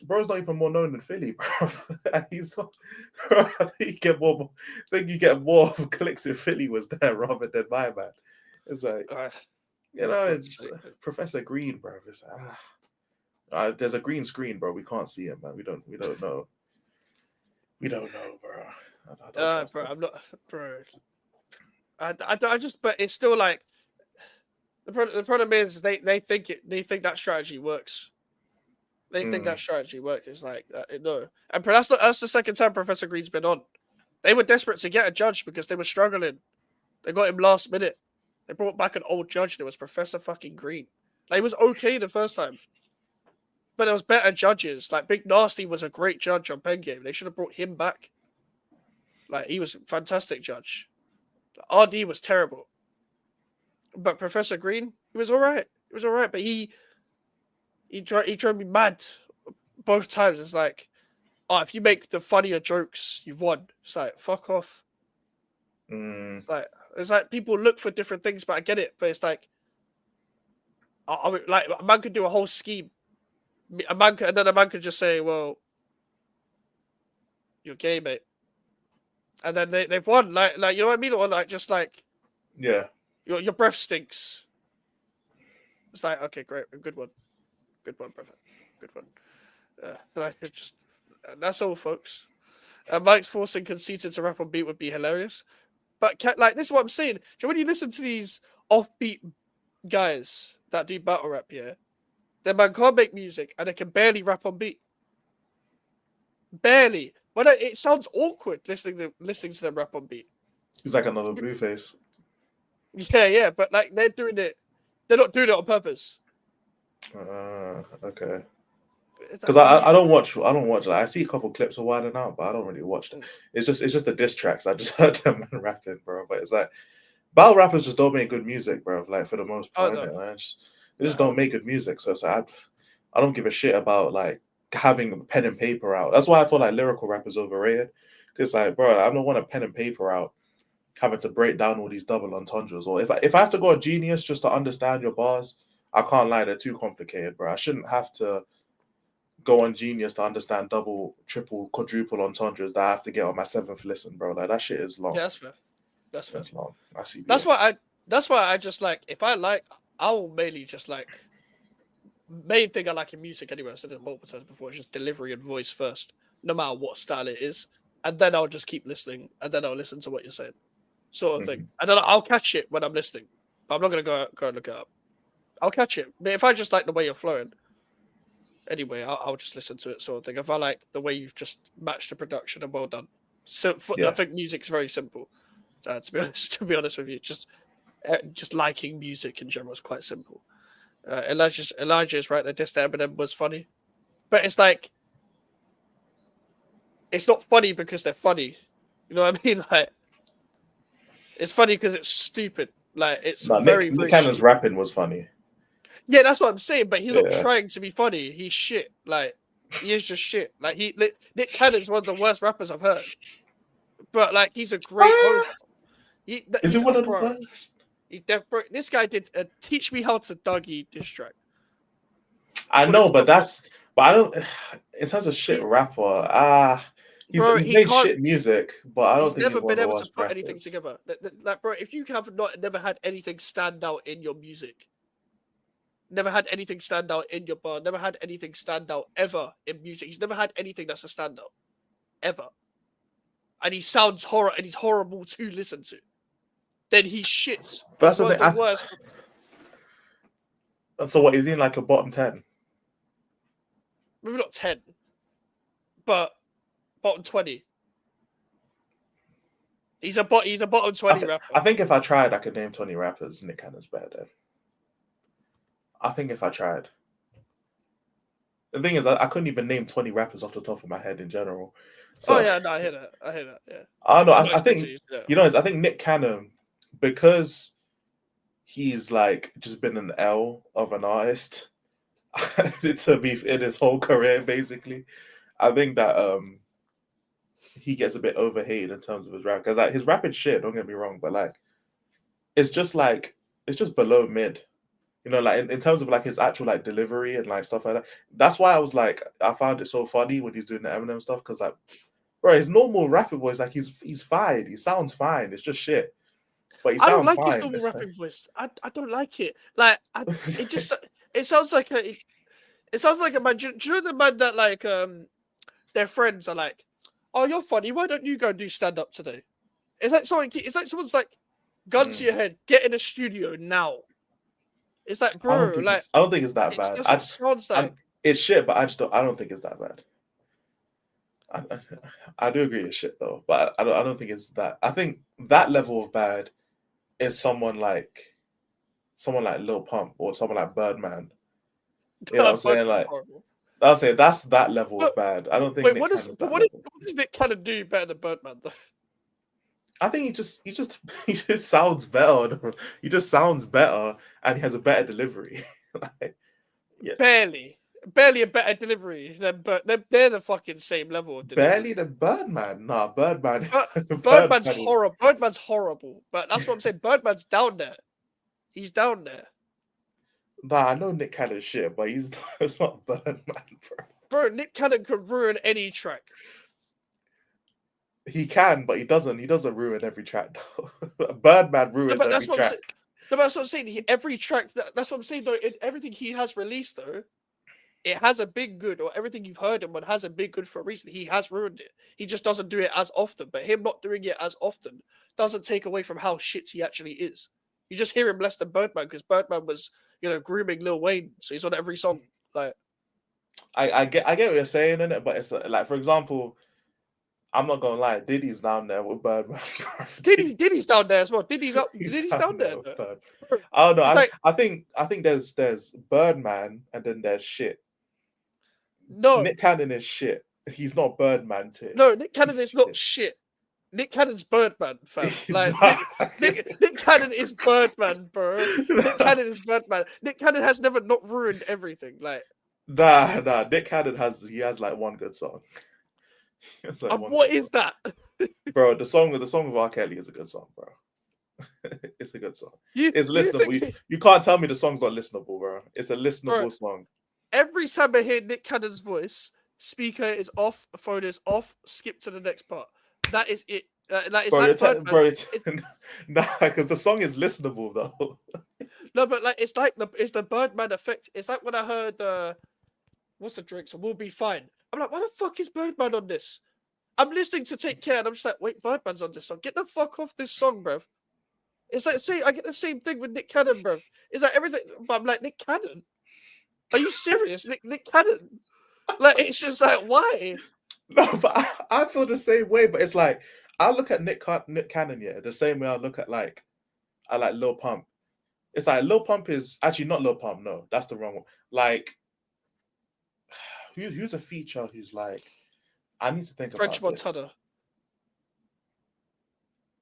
bro's not even more known than Philly, bro. He's not, bro, I think you get more clicks if Philly was there rather than my man. It's like, you know, it's Professor Green, bro. It's like, there's a green screen, bro. We can't see him, man. We don't know. We don't know, bro. Bro, I'm not, bro. I just, but it's still like the problem is they think that strategy works. They think that strategy works. It's like no, and that's the second time Professor Green's been on. They were desperate to get a judge because they were struggling. They got him last minute. They brought back an old judge. And it was Professor fucking Green. Like, it was okay the first time, but there was better judges. Like Big Nasty was a great judge on Pen Game. They should have brought him back. Like, he was a fantastic judge. RD was terrible, but Professor Green, he was all right. He was all right, but he drove me mad both times. It's like, oh, if you make the funnier jokes, you've won. It's like, fuck off. It's like people look for different things, but I get it. But it's like, I mean, like a man could do a whole scheme. And then a man could just say, "Well, you're gay, mate," and then they've won. Like you know what I mean? Or like just like, yeah, your breath stinks. It's like, okay, great, good one, brother, good one. Like it just that's all, folks. Mike's forcing Conceited to rap on beat would be hilarious. But like this is what I'm saying. So when you listen to these offbeat guys that do battle rap, yeah, their man can't make music and they can barely rap on beat. Barely. But it sounds awkward listening to them rap on beat. He's like another Blueface. Yeah, but like they're doing it. They're not doing it on purpose. Okay. Because I don't watch. Like, I see a couple clips of Wild 'N Out, but I don't really watch them. It's just the diss tracks. I just heard them rapping, bro. But it's like battle rappers just don't make good music, bro. Like for the most part, they just don't make good music. So it's like I don't give a shit about like having pen and paper out. That's why I feel like lyrical rap is overrated. Because like, bro, I don't want a pen and paper out having to break down all these double entendres. Or if I have to go a Genius just to understand your bars, I can't lie, they're too complicated, bro. I shouldn't have to go on Genius to understand double, triple, quadruple entendres that I have to get on my 7th listen, bro. Like that shit is long. Yeah, that's fair. That's long. I see. That's why I just like, if I like, I will mainly just like, main thing I like in music anyway, I've said it multiple times before, is just delivery and voice first, no matter what style it is. And then I'll just keep listening, and then I'll listen to what you're saying, sort of thing. And then I'll catch it when I'm listening, but I'm not going to go and look it up. I'll catch it. But if I just like the way you're flowing, anyway, I'll just listen to it, sort of thing. If I like the way you've just matched the production, and well done. So I think music's very simple. To be honest with you, just liking music in general is quite simple. Elijah's right. The diss to Eminem was funny, but it's like it's not funny because they're funny. You know what I mean? Like it's funny because it's stupid. Like it's Nick Cannon's rapping was funny. Yeah, that's what I'm saying. But he's not trying to be funny. He's shit. Like he is just shit. Like Nick Cannon's one of the worst rappers I've heard. But like he's a great host. Is it one of the worst? He's deaf, bro. This guy did a Teach Me How to Dougie diss track. I know, but I don't. In terms of shit rapper, he's made shit music, but I don't think he's never been able to put rappers. anything together. Like, bro, if you have never had anything stand out in your music, never had anything stand out in your bar, never had anything stand out ever in music. He's never had anything that's a standout, ever. And he sounds and he's horrible to listen to. Then he shits. That's the thing. Worst. So what is he in like a bottom 10? Maybe not 10, but bottom 20. He's a bottom 20 rapper. I think if I tried, I could name 20 rappers. Nick Cannon's better than. I think if I tried. The thing is, I couldn't even name 20 rappers off the top of my head in general. So, I hear that. Yeah. I know. I think I think Nick Cannon, because he's like just been an L of an artist to be in his whole career, basically. I think that he gets a bit overhated in terms of his rap, because like his rapping shit, don't get me wrong, but like it's just below mid. You know, like in terms of like his actual like delivery and like stuff like that. That's why I found it so funny when he's doing the Eminem stuff, because like, bro, his normal rapping voice, like he's fine. He sounds fine. It's just shit. But he sounds fine. I don't like his normal rapping voice. I don't like it. Like it sounds like a man. Do you know the man that like their friends are like, oh, you're funny. Why don't you go and do stand up today? It's like someone's like, gun to your head. Get in a studio now. It's like, bro, I don't think it's that bad. It sounds like. It's shit, but I don't think it's that bad. I do agree it's shit though, but I don't think it's that. I think that level of bad is someone like Lil Pump or someone like Birdman. You know what I'm saying? Like Horrible. I'll say that's that level of But bad. I don't think wait, Nick Cannon's that what level. does Nick Cannon do better than Birdman though? I think he just he just sounds better. He just sounds better, and he has a better delivery. Like, yeah, Barely a better delivery than they're the fucking same level of delivery. barely the Birdman. Nah, Birdman. Birdman's Birdman. horrible. Birdman's horrible. But that's what I'm saying. Birdman's down there. He's down there. Nah, I know Nick Cannon's shit, but he's not Birdman, bro. Bro, Nick Cannon could ruin any track. He can, but he doesn't. He doesn't ruin every track though. Birdman ruins but every that's what I'm track. saying. No, but that's what I'm saying. Every track. That's what I'm saying. Though everything he has released, though, it has a big good, or everything you've heard him on has a big good for a reason. He has ruined it. He just doesn't do it as often. But him not doing it as often doesn't take away from how shit he actually is. You just hear him less than Birdman because Birdman was, grooming Lil Wayne, so he's on every song. Like, I get what you're saying in it, but it's like, for example, I'm not gonna lie, Diddy's down there with Birdman. Diddy's down there as well. Diddy's down there. with Bird. I don't know. It's I think there's Birdman and then there's shit. No, Nick Cannon is shit. He's not Birdman tier. no, Nick Cannon is not shit. Nick Cannon's Birdman, fam. Like Nick Cannon is Birdman, bro. Nick Cannon is Birdman. Nick Cannon has never not ruined everything. Like, nah. Nick Cannon has like one good song. Like what is that, bro? The song with R. Kelly is a good song, bro. It's a good song. It's listenable. You can't tell me the song's not listenable, bro. It's a listenable song. Every time I hear Nick Cannon's voice, speaker is off, phone is off, skip to the next part. That is it. That is nah, because the song is listenable though. No, but like it's the Birdman effect. It's like when I heard what's the drink? So We'll Be Fine. I'm like, why the fuck is Birdman on this? I'm listening to Take Care, and I'm just like, wait, Birdman's on this song. Get the fuck off this song, bruv. It's like, see, I get the same thing with Nick Cannon, bruv. It's like everything, but I'm like, Nick Cannon? Are you serious? Nick Cannon? Like, it's just like, why? No, but I feel the same way. But it's like I look at Nick Cannon, yeah, the same way I look at I like Lil Pump. It's like Lil Pump is actually not Lil Pump. No, that's the wrong one. Like, who's a feature who's like, I need to think French about Montana. This.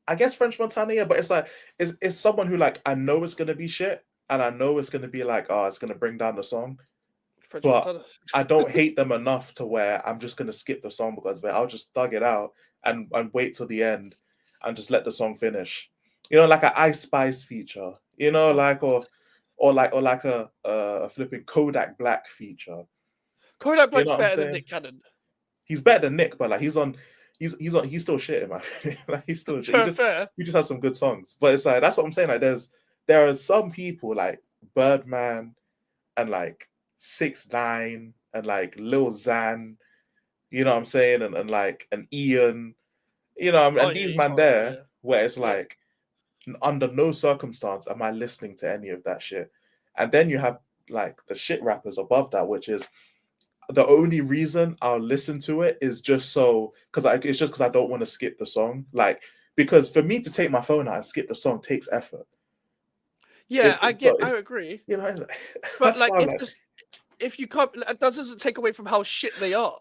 I guess French Montana, yeah, but it's like it's someone who like I know it's gonna be shit, and I know it's gonna be like, oh, it's gonna bring down the song. French But Montana. I don't hate them enough to where I'm just gonna skip the song because of it. I'll just thug it out and wait till the end and just let the song finish. You know, like an Ice Spice feature. You know, like or like a flipping Kodak Black feature. Kodak Black's You know what I'm better than saying? Nick Cannon. He's better than Nick, but like he's still shit in my opinion. Like he's still shit. He just has some good songs. But it's like that's what I'm saying. Like there are some people like Birdman and like 6ix9ine and like Lil Xan, you know what I'm saying, and like an Ian, you know, and these man there where it's like under no circumstance am I listening to any of that shit. And then you have like the shit rappers above that, which is the only reason I'll listen to it is just so because I don't want to skip the song. Like, because for me to take my phone out and skip the song takes effort. Yeah, I agree. You know, but like if you can't, that doesn't take away from how shit they are.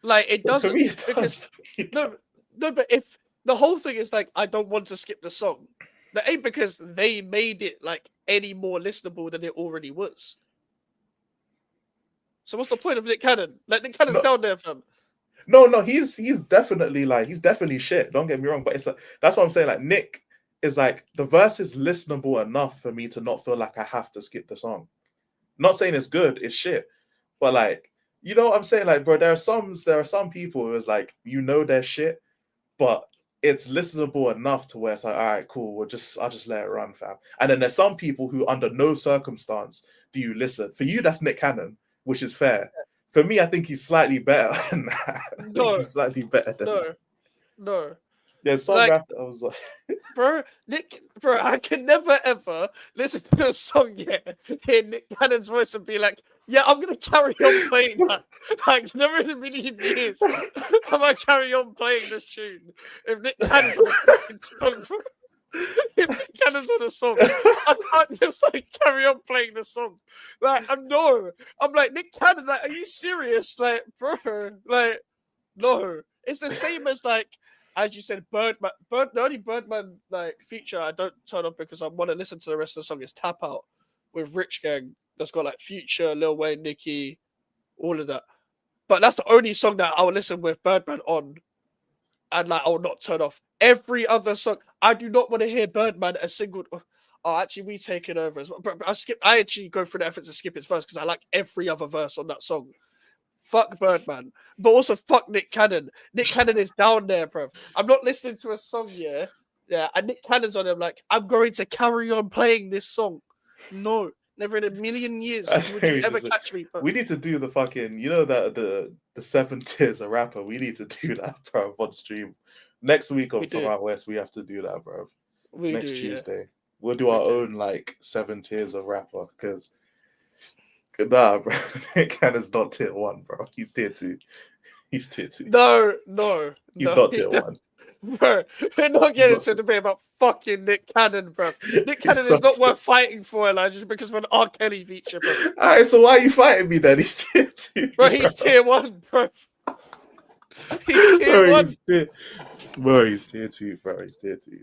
Like it doesn't, for me, it because no, but if the whole thing is like I don't want to skip the song, that ain't because they made it like any more listenable than it already was. So what's the point of Nick Cannon? Like Nick Cannon's down there, fam. No, he's definitely shit. Don't get me wrong, but that's what I'm saying. Like Nick is like the verse is listenable enough for me to not feel like I have to skip the song. Not saying it's good, it's shit, but like you know what I'm saying. Like, bro, there are some people who is like they're shit, but it's listenable enough to where it's like, all right, cool, I'll just let it run, fam. And then there's some people who under no circumstance do you listen. For you, that's Nick Cannon, which is fair. For me, I think he's slightly better than that. He's slightly better than that. No. There's some rap that I was like, bro, I can never ever listen to a song yet, hear Nick Cannon's voice and be like, Yeah, I'm gonna carry on playing that. Like, never in a million years am I carry on playing this tune. If Nick Cannon's on a fucking song, if Nick Cannon's on a song, I can't just like carry on playing the song. Like, I'm like Nick Cannon. Like, are you serious? Like, bro, like, no. It's the same as like, as you said, Birdman. The only Birdman like feature I don't turn on because I want to listen to the rest of the song is Tap Out with Rich Gang. That's got like Future, Lil Wayne, Nicki, all of that. But that's the only song that I will listen with Birdman on, and like I will not turn off. Every other song, I do not want to hear Birdman a single. Oh, actually, we take it over as well. But I actually go through the effort to skip it first because I like every other verse on that song. Fuck Birdman, but also fuck Nick Cannon. Nick Cannon is down there, bro. I'm not listening to a song, yeah, and Nick Cannon's on him. Like, I'm going to carry on playing this song. No. Never in a million years would you ever catch me. But... We need to do the fucking, you know, that the 7 tiers of rapper. We need to do that, bro, on stream next week on From Out West. We have to do that, bro. Next Tuesday, we'll do our own like 7 tiers of rapper because nah, bro, Nick Cannon's not tier 1, bro. He's tier 2. He's tier 2. No, he's not tier 1. Bro, we're not getting into a debate about fucking Nick Cannon, bro. Nick Cannon is not worth fighting for, Elijah, because of an R. Kelly feature, bro. Alright, so why are you fighting me then? He's tier 2. Bro, he's tier 1, bro. He's tier 1. Bro, he's tier 2, bro. He's tier 2.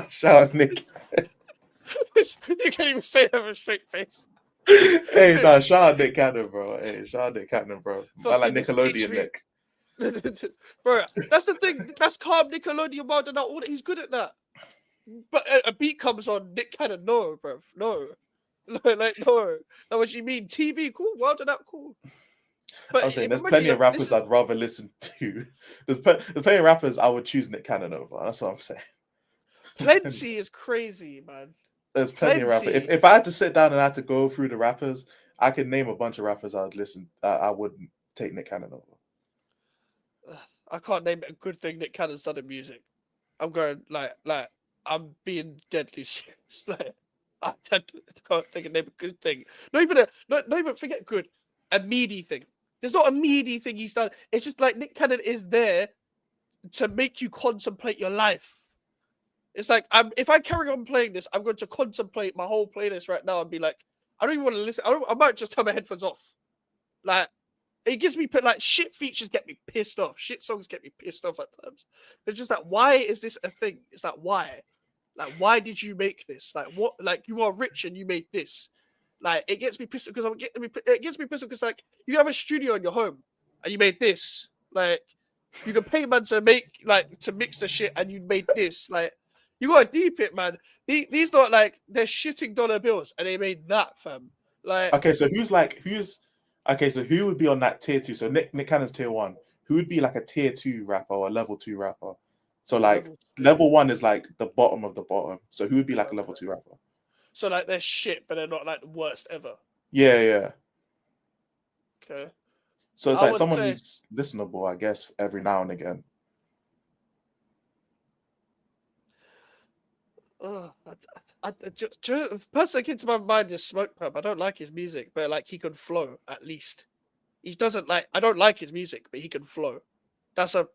Shout out Nick. You can't even say that with a straight face. Hey, nah, shout out Nick Cannon, bro. Hey, shout out Nick Cannon, bro. I like Nickelodeon Nick. Bro, that's the thing. That's calm Nickelodeon world and all. He's good at that. But a beat comes on, Nick Cannon, no, bro, no. Like, no. That's what you mean. TV, cool. World and that, cool. But I'm saying there's plenty of rappers I'd rather listen to. There's plenty of rappers I would choose Nick Cannon over. That's what I'm saying. Plenty is crazy, man. There's plenty of rappers. If I had to sit down and I had to go through the rappers, I could name a bunch of rappers I would listen. I wouldn't take Nick Cannon over. I can't name a good thing Nick Cannon's done in music. I'm going like I'm being deadly serious. Like, I can't think of name a good thing. Not even forget good. A meaty thing. There's not a meaty thing he's done. It's just like Nick Cannon is there to make you contemplate your life. It's like if I carry on playing this, I'm going to contemplate my whole playlist right now and be like, I don't even want to listen. I might just turn my headphones off. Like, it gives me like shit features get me pissed off. Shit songs get me pissed off at times. It's just like, why is this a thing? It's like, why? Like, why did you make this? Like, what? Like, you are rich and you made this. Like, it gets me pissed because it gets me pissed because like you have a studio in your home and you made this. Like, you can pay man to make to mix the shit and you made this. Like, you gotta deep it, man. These not like they're shitting dollar bills and they made that, fam. Like, okay, so who would be on that tier 2? So Nick Cannon's tier 1. Who would be like a tier 2 rapper or a level 2 rapper? So like level 1 is like the bottom of the bottom. So who would be like a level 2 rapper? So like they're shit, but they're not like the worst ever. Yeah. Okay. So it's like someone who's listenable, I guess, every now and again. Person that came to my mind is Smoke Pub. I don't like his music, but like he can flow at least. He doesn't like. I don't like his music, but he can flow. That's a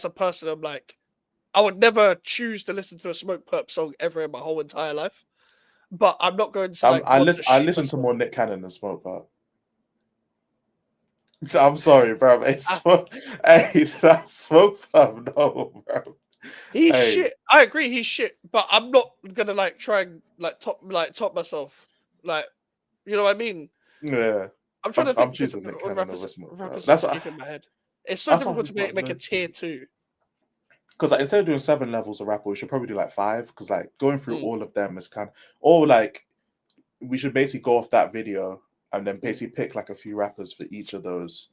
person I'm like. I would never choose to listen to a Smoke Pub song ever in my whole entire life. But I'm not going to. Like, I listen to more Nick Cannon than Smoke Pub. I'm sorry, bro. Hey, that's Smoke Pub, no, bro. He's shit. I agree, he's shit. But I'm not gonna like try and top myself. Like, you know what I mean? Yeah. I'm trying to think. I'm choosing Nick Cannon over Smoke Pub. That's in my head. It's so difficult to make a tier 2. Because like, instead of doing 7 levels of rapper, we should probably do like 5. Because like going through all of them is kind of, or like we should basically go off that video and then basically pick like a few rappers for each of those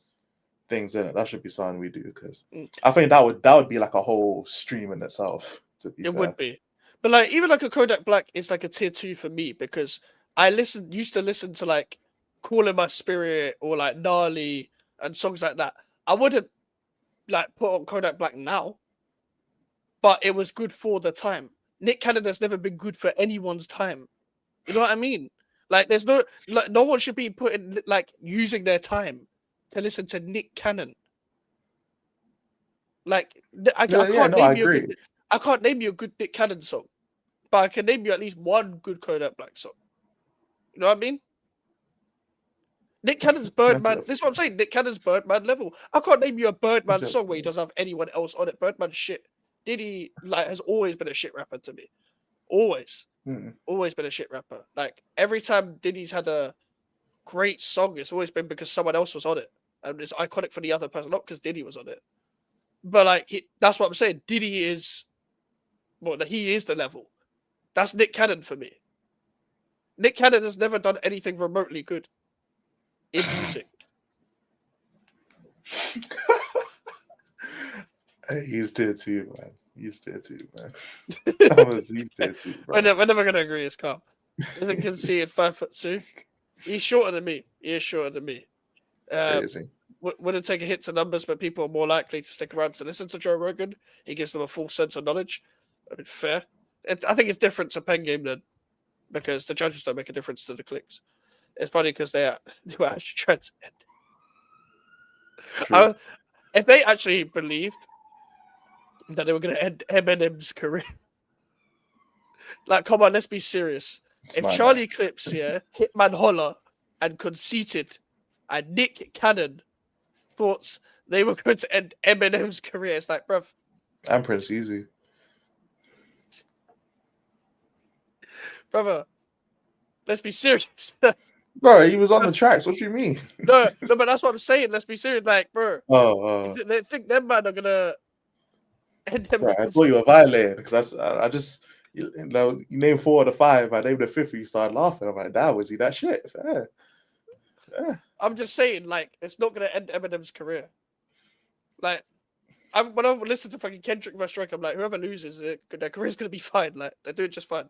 things in it. That should be something we do because I think that would be like a whole stream in itself. It would be, but like even like a Kodak Black is like a tier 2 for me because I used to listen to like Call in My Spirit or like Gnarly and songs like that. I wouldn't like put on Kodak Black now, but it was good for the time. Nick Cannon has never been good for anyone's time. You know what I mean? Like, there's no one should be putting using their time to listen to Nick Cannon. Like, I can't name you a good. I can't name you a good Nick Cannon song, but I can name you at least one good Kodak Black song. You know what I mean? Nick Cannon's Birdman. This is what I'm saying. Nick Cannon's Birdman level. I can't name you a Birdman song where he doesn't have anyone else on it. Birdman's shit. Diddy has always been a shit rapper to me. Always. Always been a shit rapper. Like, every time Diddy's had a great song, it's always been because someone else was on it. And it's iconic for the other person, not because Diddy was on it. But like, that's what I'm saying. Diddy is, he is the level. That's Nick Cannon for me. Nick Cannon has never done anything remotely good in music. He's there too, man. He's there too, man. He's there too, bro. We're never gonna agree. It's calm. Isn't conceded 5'2". He's shorter than me. He is shorter than me. Wouldn't take a hit to numbers, but people are more likely to stick around to listen to Joe Rogan. He gives them a full sense of knowledge. I mean, fair. I think it's different to Pen Game then, because the judges don't make a difference to the clicks. It's funny because they were actually trying to end. If they actually believed that they were going to end Eminem's career, like, come on, let's be serious. If Charlie Clips, Hitman Holler, and Conceited, and Nick Cannon thought they were going to end Eminem's career, it's like, bruv. And Prince Easy. Brother, let's be serious. Bro, he was on the tracks. What do you mean? No, but that's what I'm saying. Let's be serious. Like, bro. They think them man are gonna end them. Bro, I thought you were violating because I just you name 4 of the 5. I named the 5th. You started laughing. I'm like, was he that shit? Yeah. I'm just saying, like, it's not gonna end Eminem's career. Like, when I listen to fucking Kendrick vs. Drake, I'm like, whoever loses, their career's gonna be fine. Like, they're doing just fine.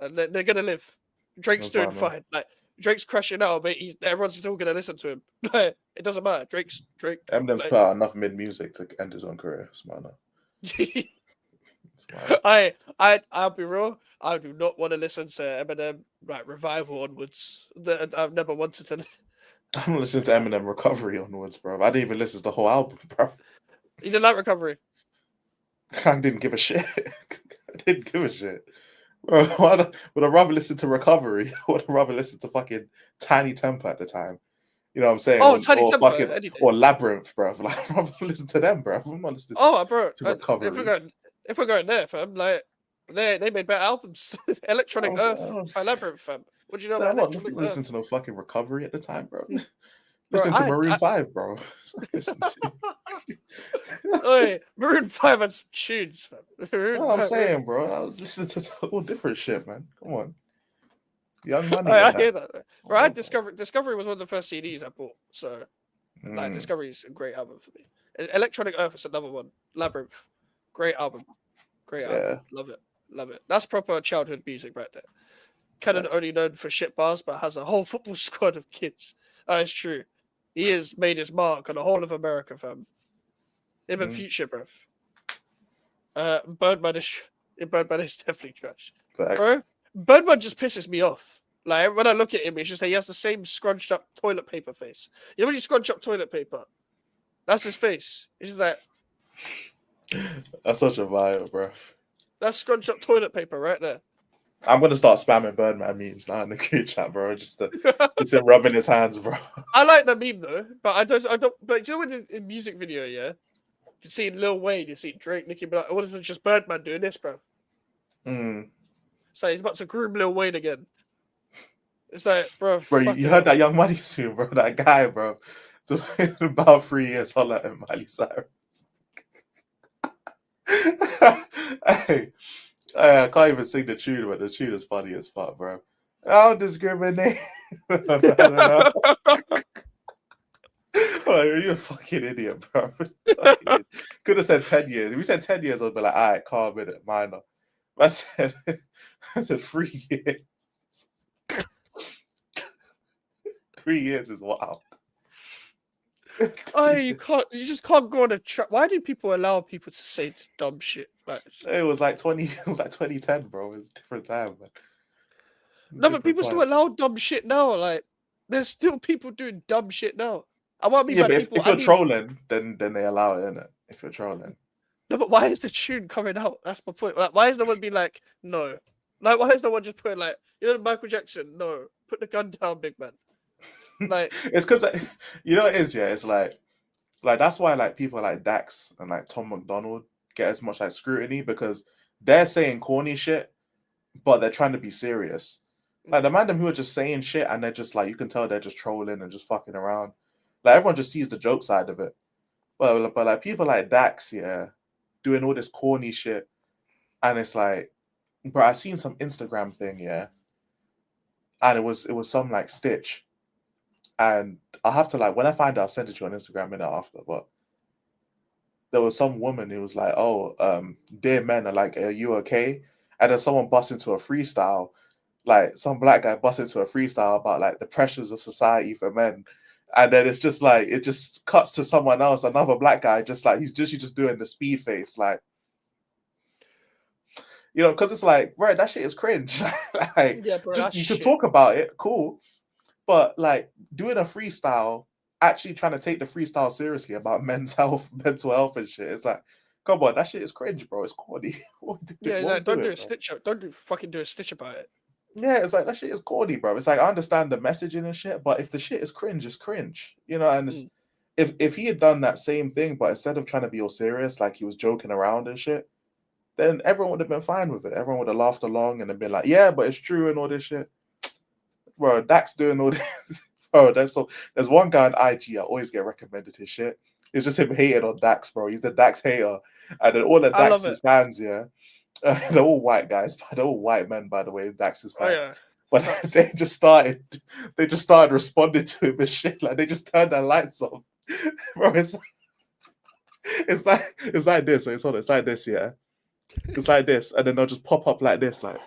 And they're gonna live. Drake's doing fine. Like, Drake's crashing out, but everyone's still gonna listen to him. Like, it doesn't matter. Drake. Eminem's put out enough mid music to end his own career. Smart enough. I'll be real. I do not want to listen to Eminem like Revival onwards. I've never wanted to. I'm listening to Eminem Recovery onwards, bro. I didn't even listen to the whole album, bro. You didn't like Recovery? I didn't give a shit. I didn't give a shit. Bro, would I rather listen to Recovery? Would I rather listen to fucking Tiny Temper at the time? You know what I'm saying? Oh, Tiny Temper. Or Labyrinth, bro. Like, I'd rather listen to them, bro. I'm not listening bro, to Recovery. If we're going there, fam, like, they made better albums. Electronic Earth by Labyrinth, fam. What do you know about Electronic Earth? I'm not listening to no fucking Recovery at the time, bro. Listening to Maroon 5, bro. Maroon 5 had some tunes, fam. I'm saying, bro. I was listening to all different shit, man. Come on. Young Money. I hear that. Bro, Discovery was one of the first CDs I bought. So, like, Discovery is a great album for me. Electronic Earth is another one. Labyrinth. Great album. Love it. That's proper childhood music right there. Cannon only known for shit bars, but has a whole football squad of kids. That is true. He has made his mark on the whole of America, fam. Him and Future, bruv. Birdman is definitely trash. Bro, Birdman just pisses me off. Like, when I look at him, it's just that he has the same scrunched up toilet paper face. You know when you scrunch up toilet paper? That's his face. It's just like... That's such a vibe, bro. That's scrunched up toilet paper right there. I'm gonna start spamming Birdman memes now in the group chat, bro. Just him rubbing his hands, bro. I like the meme though, but I don't. But do you know when in music video, you see Lil Wayne, you see Drake, Nicki Minaj. What if it's just Birdman doing this, bro? So he's about to groom Lil Wayne again. It's like, bro. You heard that Young Money tune, bro? That guy, bro. So in about 3 years, holla at Miley Cyrus. Hey. I can't even sing the tune, but the tune is funny as fuck, bro. I'll discriminate. No. Oh, you're a fucking idiot, bro. Could have said 10 years. If we said 10 years, I'd be like, all right, calm minute, minor. I said 3 years. 3 years is wild. Oh, you just can't go on a track. Why do people allow people to say this dumb shit? Like, it was like 2010, bro. It was a different time, man. No, but Different people still time. allow dumb shit now. Like, there's still people doing dumb shit now. I want to be Yeah, by but people. if I you're mean, trolling, then they allow it, innit? If you're trolling. no, but why is the tune coming out? That's my point. Like, why is no one being like, no? Like, why is no one just putting like, Michael Jackson? No, put the gun down, big man. Like, It's because you know what it is, yeah. It's like that's why like people like Dax and like Tom McDonald get as much like scrutiny because they're saying corny shit, but they're trying to be serious. Like the man them who are just saying shit and they're just like you can tell they're just trolling and just fucking around. Like everyone just sees the joke side of it. But like people like Dax, yeah, doing all this corny shit, and it's like, bro, I seen some Instagram thing, yeah, and it was some like stitch, and I'll have to like when I find it, I'll send it to you on Instagram a minute after. But there was some woman who was like, "Oh, dear men are like, are you okay?" And then someone bust into a freestyle, like some black guy bust into a freestyle about like the pressures of society for men. And then it's just like it just cuts to someone else, another black guy, just like he's just doing the speed face, like because it's like, right, that shit is cringe. Like, yeah, bro, just that's you could shit. talk about it, cool, but like doing a freestyle, actually trying to take the freestyle seriously about mental health and shit, it's like, come on, that shit is cringe, bro. It's corny. What Yeah, are like, you don't do doing, a bro? stitch up. Don't fucking do a stitch about it. Yeah, it's like that shit is corny, bro. It's like I understand the messaging and shit, but if the shit is cringe, it's cringe. And it's, if he had done that same thing, but instead of trying to be all serious, like he was joking around and shit, then everyone would have been fine with it. Everyone would have laughed along and have been like, yeah, but it's true and all this shit. Bro, Dax doing all this. Bro, there's one guy on IG I always get recommended his shit. It's just him hating on Dax, bro. He's the Dax hater. And then all the I love it. Dax's fans, yeah. They're all white guys, they're all white men, by the way, Dax's Oh fans. yeah. But they just started responding to him and shit. Like they just turned their lights off. Bro, it's like this, wait, hold on, it's like this, yeah. It's like this, and then they'll just pop up like this, like,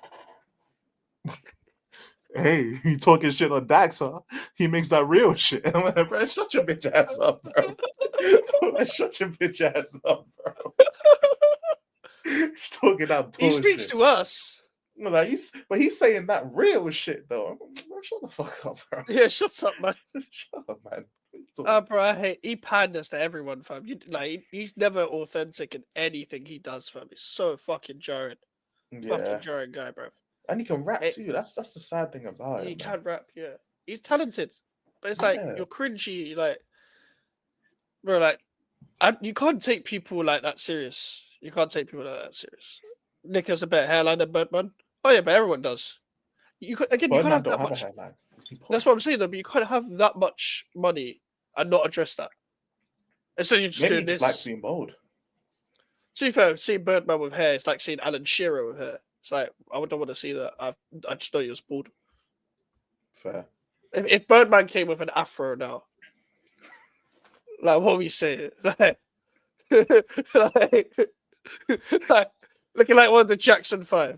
hey, you talking shit on Dax, huh? He makes that real shit. I'm like, bro, shut your bitch ass up, bro. Shut your bitch ass up, bro. He's talking that bullshit. He speaks to us. Like he's saying that real shit though. Bro, shut the fuck up, bro. Yeah, shut up, man. Shut up, man. Bro, he panders to everyone, fam. He's never authentic in anything he does, fam. He's so fucking jarring. Yeah. Fucking jarring guy, bro. And he can rap too. That's the sad thing about it. He can rap, yeah. He's talented, but it's like you're cringy, like, bro. Like, you can't take people like that serious. You can't take people like that serious. Nick has a better hairline than Birdman. Oh yeah, but everyone does. You can't have that much. That's what I'm saying, though. But you can't have that much money and not address that. Instead, you're just Maybe doing he just this. likes being bold. To be fair, seeing Birdman with hair, it's like seeing Alan Shearer with hair. It's like I don't want to see that. I just know he was bald. Fair. If Birdman came with an afro now, like what we say, like, like looking like one of the Jackson 5.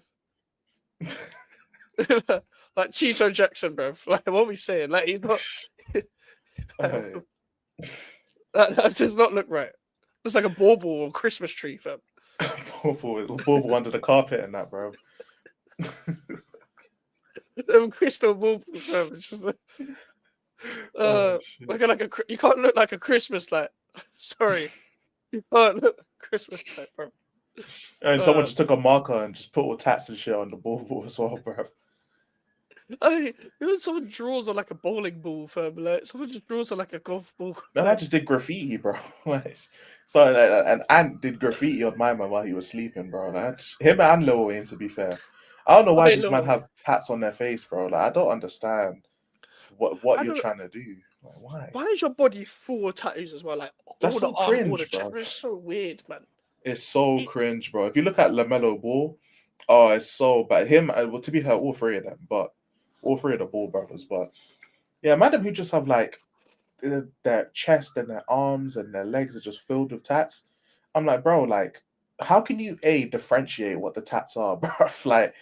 Like Cheeto Jackson, bro. Like what we saying? Like he's not. That does not look right. Looks like a bauble or Christmas tree, fam. bauble under the carpet and that, bro. Them crystal baubles, fam. It's just like, looking like you can't look like a Christmas light. Sorry, you can't look like a Christmas light, bro. And someone just took a marker and just put all tats and shit on the bauble as well, bro. I mean, someone draws on like a bowling ball, fam. Like someone just draws on like a golf ball. Man, I just did graffiti, bro. So an ant did graffiti on my man while he was sleeping, bro. Like, him and Lil Wayne, to be fair. I don't know why these men have tats on their face, bro. Like I don't understand what you're trying to do. Like, why? Why is your body full of tattoos as well? Like that's all so the cringe, all the bro. It's so weird, man. It's so cringe, bro. If you look at LaMelo Ball, oh, it's so bad. Him, well, to be fair, all three of them, but all three of the Ball brothers. But yeah, madam who just have like their chest and their arms and their legs are just filled with tats. I'm like, bro, like, how can you differentiate what the tats are, bro? Like,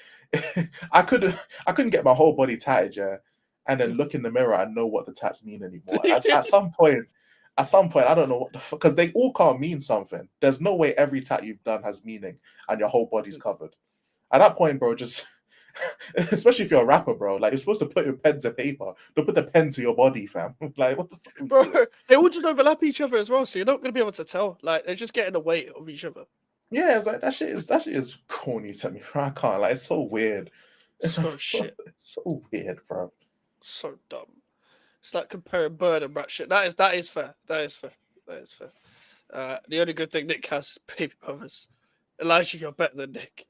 I couldn't get my whole body tatted, yeah, and then look in the mirror and know what the tats mean anymore. At some point, I don't know what the fuck, because they all can't mean something. There's no way every tat you've done has meaning and your whole body's covered. At that point, bro, just Especially if you're a rapper, bro. Like, you're supposed to put your pen to paper. Don't put the pen to your body, fam. Like, what the fuck? Bro, they all just overlap each other as well, so you're not gonna be able to tell. Like, they're just getting the weight of each other. Yeah, it's like that shit is corny to me, bro. I can't. Like, it's so weird. So shit. It's so weird, bro. So dumb. It's like comparing bird and rat shit. That is fair. That is fair. The only good thing Nick has is baby brothers. Elijah, you're better than Nick.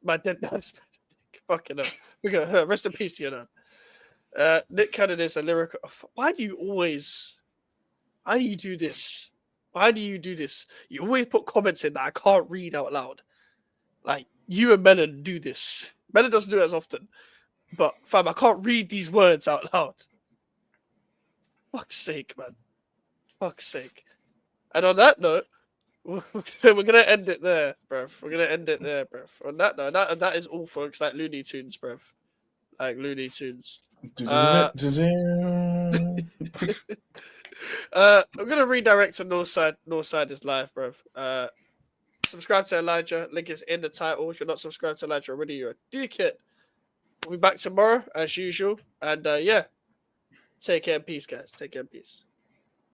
My dead dad is better than Nick. Fucking hell. We got her. Rest in peace to you, man. Nick Cannon is a lyrical. Why do you do this? Why do you do this? You always put comments in that I can't read out loud. Like, you and Melon do this. Melon doesn't do it as often. But, fam, I can't read these words out loud. Fuck's sake, man. Fuck's sake. And on that note, we're going to end it there, bruv. On that note, that is all, folks. Like Looney Tunes, bruv. Like Looney Tunes. I'm gonna redirect to Northside. Northside is live, bro. Subscribe to Elijah. Link is in the title. If you're not subscribed to Elijah already, you're a dickhead. We'll be back tomorrow as usual. And yeah, take care and peace, guys. Take care and peace.